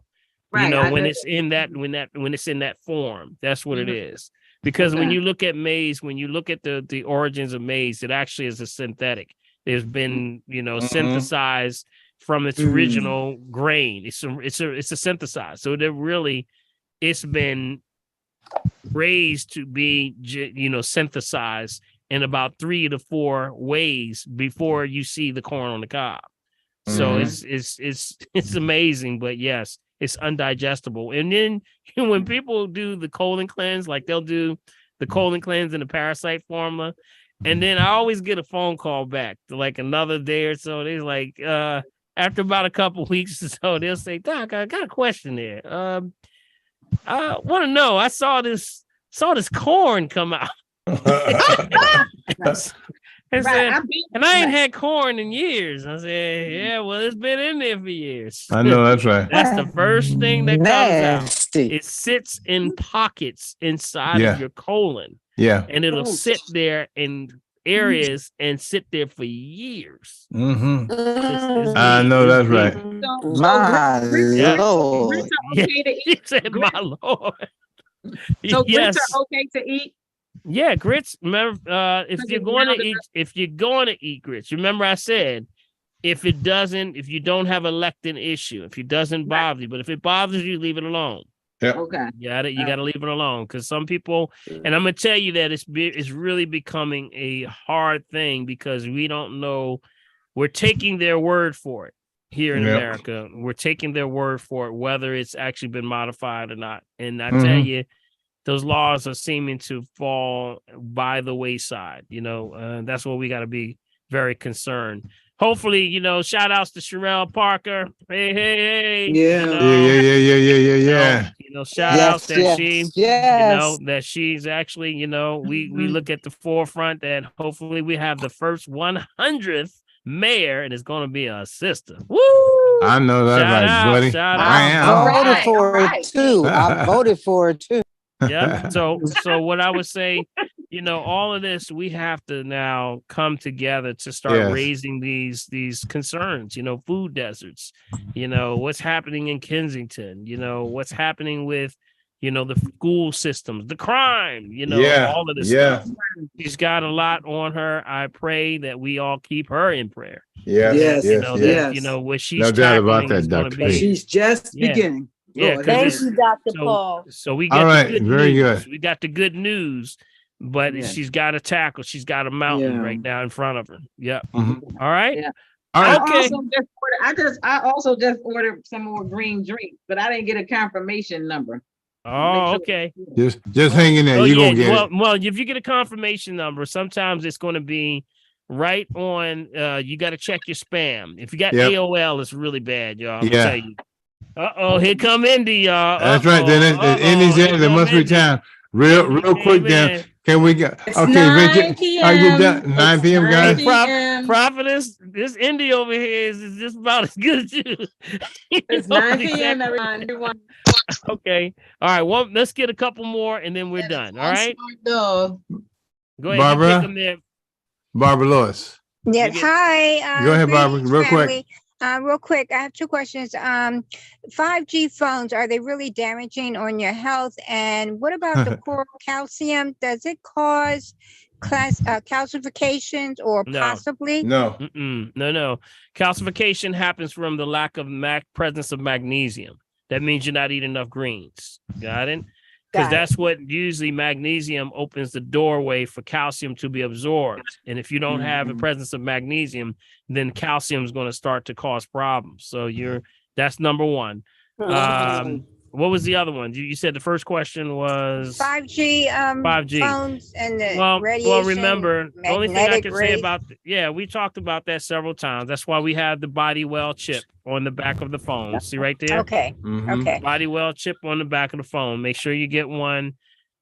Right. You know, when it's in that form, that's what it is. Because when you look at maize, when you look at the origins of maize, it actually is a synthetic. There's been, synthesized from its original grain. It's a synthesized. So it's been raised to be, synthesized in about 3 to 4 ways before you see the corn on the cob. So it's amazing, but yes, it's undigestible. And then when people do the colon cleanse, like they'll do the colon cleanse and the parasite formula, and then I always get a phone call back to like another day or so. They're like, after about a couple weeks or so, they'll say, "Doc, I got a question there. I want to know. I saw this corn come out." And I ain't had corn in years. I said, yeah, well, it's been in there for years. I know, that's right. That's the first thing that comes out. It sits in pockets inside of your colon. Yeah. And it'll sit there in areas and sit there for years. I know, that's right. My Lord. He said, my Lord. So grits are okay to eat? Yeah, grits. Remember, if you're going to eat grits, remember I said, if you don't have a lectin issue, if it doesn't bother you, but if it bothers you, leave it alone. Yeah. Okay. You got to leave it alone, because some people, and I'm gonna tell you that it's really becoming a hard thing because we don't know. We're taking their word for it here in America. We're taking their word for it, whether it's actually been modified or not. And I tell you, those laws are seeming to fall by the wayside. That's what we got to be very concerned. Hopefully, shout outs to Sherelle Parker. Hey. Yeah. Shout outs that she's actually, we look at the forefront that hopefully we have the first 100th mayor, and it's going to be a sister. Woo! I know that, right, buddy. I voted for it too. I voted for it too. Yeah. So what I would say, all of this, we have to now come together to start raising these concerns, food deserts, what's happening in Kensington, what's happening with, the school systems, the crime, all of this stuff. She's got a lot on her. I pray that we all keep her in prayer. Yes. What she's no doubt about that, Dr. P. She's just beginning. Yeah, thank you, Dr. Paul. So we got all right, very good. We got the good news, but she's got a tackle. She's got a mountain right now in front of her. Yeah. All right. Yeah. All right. Okay. I also just ordered some more green drinks, but I didn't get a confirmation number. Oh, okay. Just hang in there. You're gonna get it. Well, if you get a confirmation number, sometimes it's going to be right on. You got to check your spam. If you got AOL, it's really bad, y'all. I'm gonna tell you. Here come Indy, y'all. That's right. Then Indy's in. There must be time. Real quick, then. Can we go? Okay, Richard. Are you done? 9 p.m., guys. Prophetess, this Indy over here is just about as good as you. It's 9 p.m. everyone. Okay. All right. Well, let's get a couple more and then we're done. All right. Go ahead. Barbara. Barbara Lewis. Yes. Hi. Go ahead, Barbara. Real quick. Real quick, I have 2 questions. 5G phones, are they really damaging on your health? And what about the poor calcium? Does it cause calcifications or No. possibly? No. No. Calcification happens from the lack of presence of magnesium. That means you're not eating enough greens. Got it? Because that's what usually magnesium opens the doorway for calcium to be absorbed. And if you don't have the presence of magnesium, then calcium is going to start to cause problems. So that's number one. What was the other one? You said the first question was 5G 5G phones and the radiation. Well, remember, the only thing I can say rays. about we talked about that several times. That's why we have the Body Well chip on the back of the phone. See right there? Okay. Okay. Body Well chip on the back of the phone. Make sure you get one.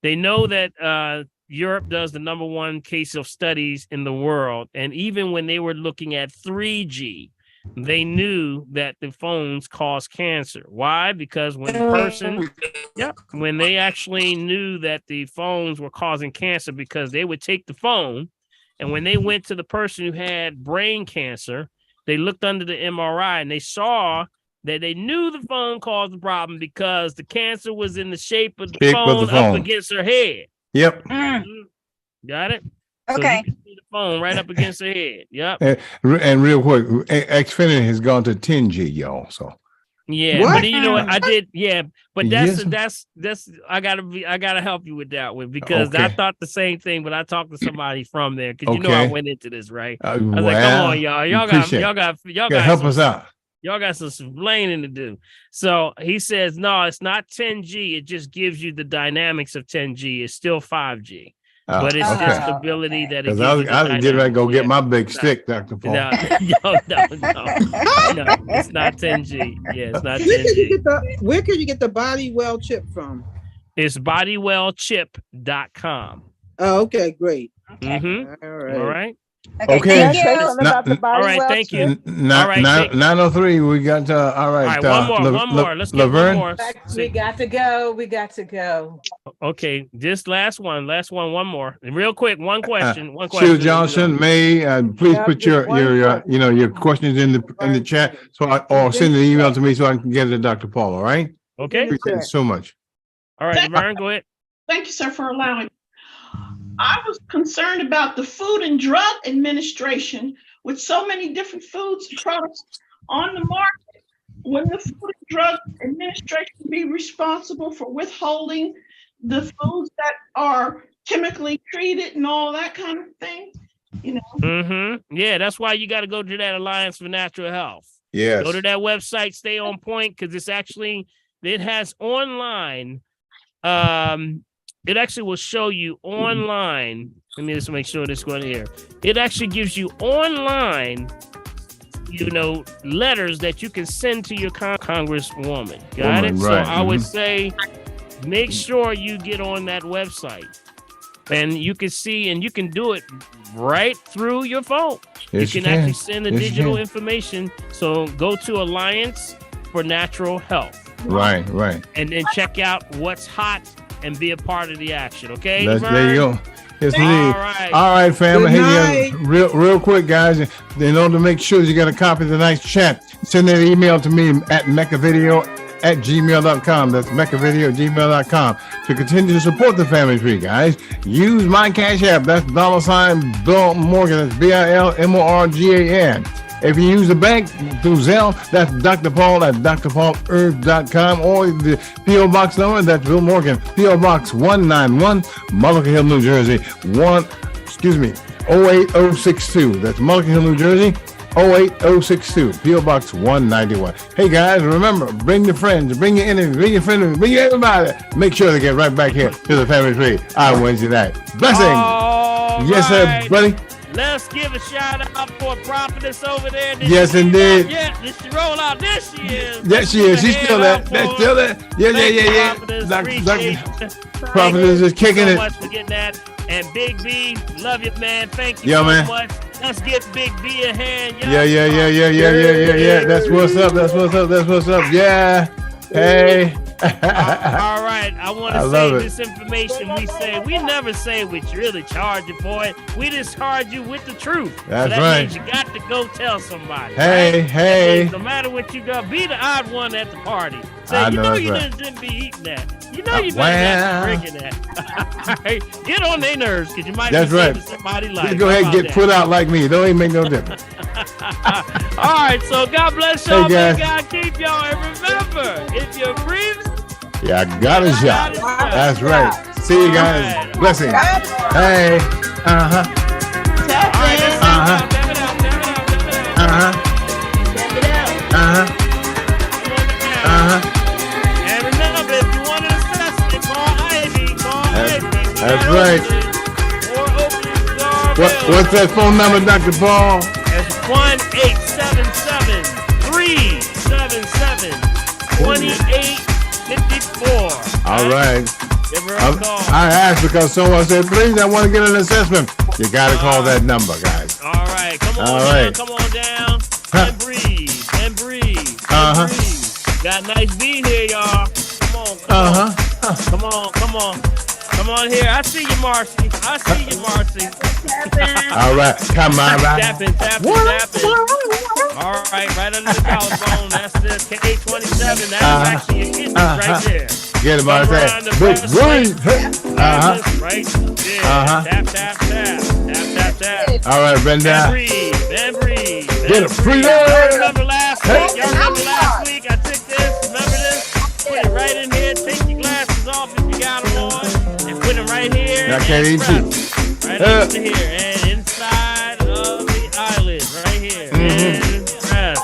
They know that Europe does the number one case of studies in the world. And even when they were looking at 3G, they knew that the phones cause cancer. Why? Because when they actually knew that the phones were causing cancer, because they would take the phone, and when they went to the person who had brain cancer, they looked under the MRI and they saw that they knew the phone caused the problem because the cancer was in the shape of the phone up against her head. Yep. Got it? Okay. So you can see the phone right up against her head. Yep. And real quick, Xfinity has gone to 10G, y'all. So yeah, what? But you know what I did? Yeah, but that's I gotta help you with that one, because I thought the same thing, but I talked to somebody from there, because you know I went into this, right? I was like, come on, y'all got help us out. Y'all got some explaining to do. So he says, no, it's not 10G. It just gives you the dynamics of 10G. It's still 5G. But it's the stability that it gives. I was getting ready to go get my big stick, Dr. Paul. No, it's not 10G. Yeah, it's not 10G. Where can you get the Body Well chip from? It's bodywellchip.com. Oh, okay, great. Mm-hmm. All right. All right. Okay. All right, thank you. All right, 9:03. We got all right. One more. Let's get one more. We got to go. Okay, just last one. One more. And real quick, one question. Sheila Johnson, please put your questions in the chat, or send an email to me so I can get it to Dr. Paul. All right. Okay. Appreciate it so much. All right, Vern, go ahead. Thank you, sir, for allowing me. I was concerned about the Food and Drug Administration with so many different foods and products on the market. When the Food and Drug Administration be responsible for withholding the foods that are chemically treated and all that kind of thing, Yeah, that's why you got to go to that Alliance for Natural Health. Yes. Go to that website, stay on point, because it has online. It actually will show you online. Let me just make sure this one here. It actually gives you online, letters that you can send to your congresswoman. Got it? Right. So I would say, make sure you get on that website, and you can see, and you can do it right through your phone. Yes, you can actually send the digital information. So go to Alliance for Natural Health. Right. And then check out what's hot and be a part of the action. Okay. There you go. Yes, indeed. All right, family. Hey, real quick, guys. In order to make sure you got a copy of tonight's chat, send an email to me at meccavideo@gmail.com. That's meccavideo@gmail.com. To continue to support the Family Tree, guys, use my Cash App. That's $ Bill Morgan. That's BILMORGAN. If you use the bank through Zelle, that's Dr. Paul at drpaulherb.com, or the P.O. Box number, that's Bill Morgan, P.O. Box 191, Mullica Hill, New Jersey, 08062. That's Mullica Hill, New Jersey, 08062, P.O. Box 191. Hey guys, remember, bring your friends, bring your enemies, bring your friends, bring everybody. Make sure they get right back here to the Family Tree on Wednesday night. Blessings. Yes, sir, buddy. Let's give a shout out for Prophetess over there. Yes, indeed. Yeah, did she roll out? There she is. Yes, she is. She's still there. That's still there. Yeah. Dr. Prophetess is kicking it. Thank you so much for getting that. And Big B, love you, man. Thank you so much. Let's give Big B a hand. Yeah. That's what's up. Yeah. Hey. All right. I want I to love say it. this information we never say what you really charge you for it. We just charge you with the truth. That's so that right. means you got to go tell somebody. Hey, right? hey. That means no matter what you got, be the odd one at the party. Say, I you know know that's you right. shouldn't be eating that. You know you better not be drinking that. All right. Get on their nerves because you might That's be right. saving somebody's life. Just go ahead and get put out like me. Don't even make no difference. All right, so God bless y'all. Hey, May guys. God keep y'all. And remember, if you're breathing, Yeah, I got a shot. That's right. See you guys. Blessings. Hey. Uh-huh. Uh-huh. Uh-huh. Uh-huh. Uh-huh. and remember, if you want an assessment, call Ivy. Call Ivy. That's right. What's that phone number, Dr. Paul? It's 1-877-377-2854. All right. Give her a call. I asked because someone said, please, I want to get an assessment. You got to call that number, guys. All right, come on All down, right. come on down, and breathe, and breathe, Uh-huh. and breathe. Got a nice beat here, y'all. Come on, come on. Come on here. I see you, Marcy. I see you, Marcy. All right. Come on, right. Tapping. All right, right under the collarbone. That's the K27. That's actually your kidney right there. Get him out Come there. around the breast plate. Uh-huh. Right there. Tap. All right, bend down. And breathe. Get it. Breathe. Y'all remember last week? I took this. Remember this? Put it right in here. Take your glasses off if you got them on. And put them right here. I can't even see. Right into here. And inside of the eyelid. Right here. And press.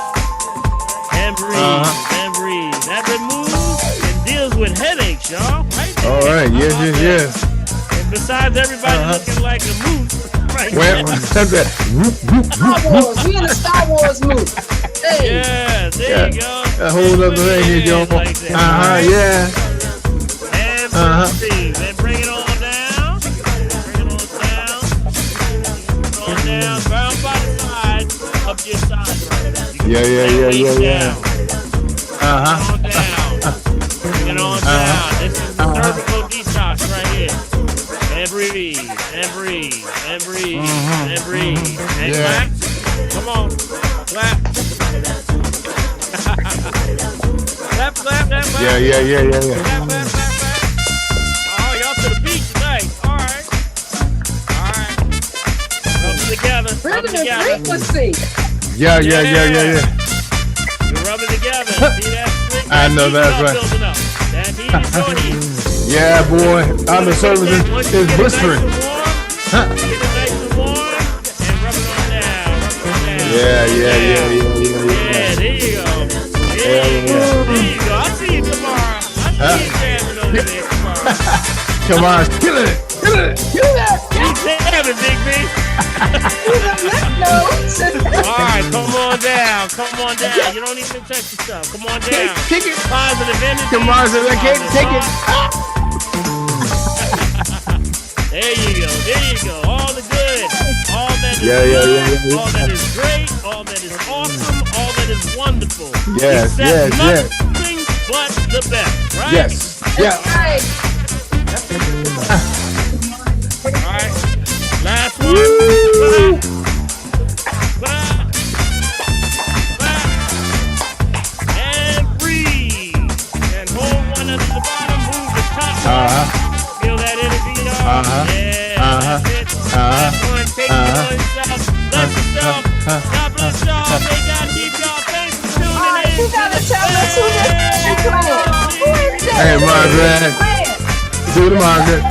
And breathe. And breathe. That removes and deals with headaches, y'all. Right there. All right. Yes. And besides everybody looking like a moose. Right Well, there. Star Wars. We in the Star Wars movie. Hey. Yeah, there you go. A whole other thing here, Joe. Yeah. And breathe. And bring it on down. Bring it on down. Round by the side. Up your side. Yeah. On down. Bring it on down. This is the cervical detox right here. And breathe. And breathe. And breathe. And breathe. And clap. Come on. Clap. Clap. Yeah. Clap. Oh, y'all to the beat tonight. All right. Rub them together. Frequency. Yeah. You rub it together. See that slick? I know that's heat right. building up. That heat is your heat. Yeah, boy. Other services is blistering. Get it nice and warm and rub it on down. Yeah. Yeah, there you go. There you go. I'll see you tomorrow. I'll see you jamming over there tomorrow. Come on, kill it. Keep jamming, Big B. All right, come on down. You don't even touch yourself. Come on down. Kick it. Positive energy. Come on, I can't take it. There you go. All the good. All that is Yeah. all that is great. All that is awesome. All that is wonderful. Yes. Nothing but the best, right? Yes. Yeah. All right. Last one. Clap. And breathe. And hold one under the bottom. Move the top. Feel that energy, y'all. That's it. Last one. Take your yourself. Bless yourself. God bless y'all. May God keep y'all. Thanks for tuning in. You gotta tell us who this is playing. Who is this? Hey, Margaret. Do the Margaret.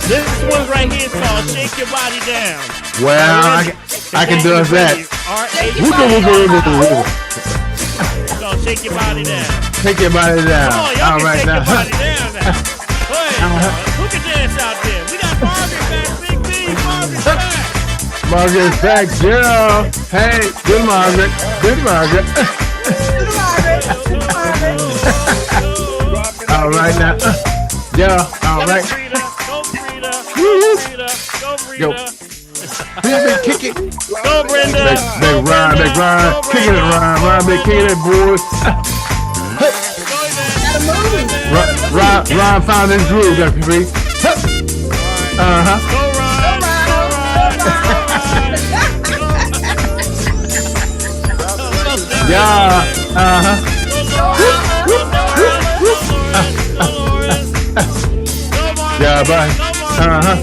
This one right here is called Shake Your Body Down. Well, I can do that. So shake your body down. Take your body down. Come on, y'all All can right shake now. your body down now. Go ahead. Who can dance out there? We got Margaret back. Big B. Margaret's back. Margaret's back, Joe. Hey, good Margaret. All right now. Joe, all right. Go, Frida. Go. Kick it. Go, Brenda. Big Ryan. Kicking it, Ryan, big kicking it, boys. Ryan found his groove, Dr. B. Uh-huh. Yeah. Uh-huh. Yeah, bye. Uh-huh.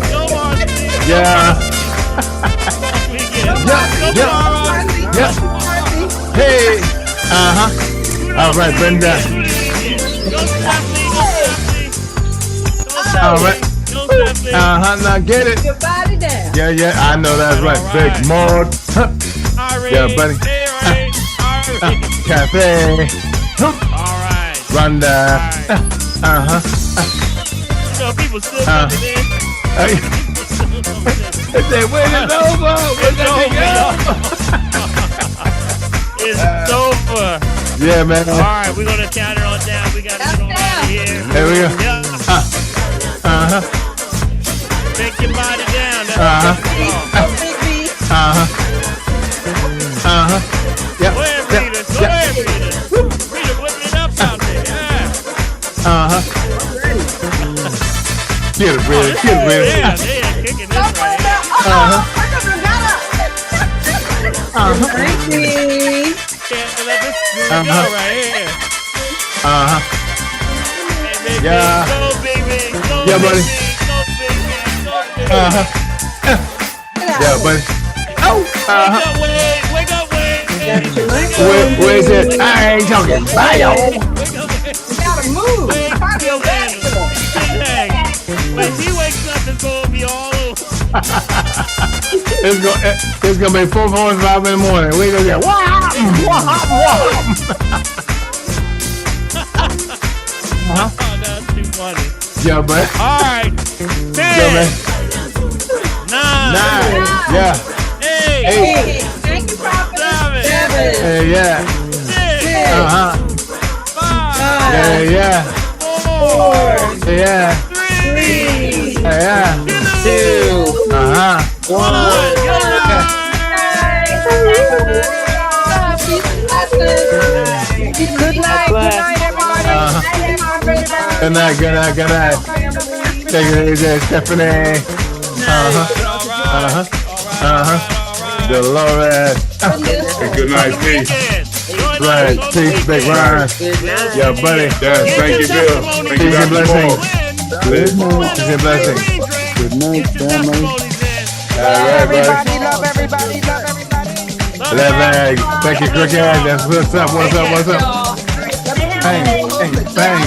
Yeah. Yeah. Hey. Uh-huh. All right, Brenda. All right. Uh-huh. Now get it. Yeah. I know that's right. Big Maud. Yeah, buddy. Cafe. All right. Rhonda. Uh-huh. You know, people still coming in. They say, when it's over, it's over. Yeah, man. All right, we're gonna count it on down. We gotta get on out of here. There we go. Yeah. Uh-huh. Take your body down. Yeah. Go ahead, Rita. Go ahead, Rita. Rita, whipping it up out there. Yeah. Get it, Rita. Get it, Rita. Yeah, they are kicking this right here. Can't let this go right here. Hey, big Yeah. Big, go, big, big. Go, Yeah, big, buddy. big. Go, big, big. Go, big, big. Yeah, buddy. Wake up, Wade. Where's it? I ain't talking. Bye, y'all. Gotta move. Cardiovascular. When he wakes up, it's gonna be all over. It's gonna be 4:45 in the morning. We gonna get wah. Oh, that's too funny. Yeah, buddy. All right. 10. Yeah, man. 9. Yeah. 8. Thank you, Prophet. 7. Hey, yeah. 6. 5. Yeah. 4. Yeah. 3. Yeah. 2. 1. Good night, everybody. Good night. Take it easy, Stephanie. Dolores. Hey, good night, peace. Right, peace, Big Ryan. Yeah, buddy. Yes, thank you, Bill. Thank you, Peace and Dr. Paul. blessings. Peace and blessings. Good night, family. All right, buddy. Love everybody. Left. Thank you, Cricket. That's what's up. Bang, bang, bang.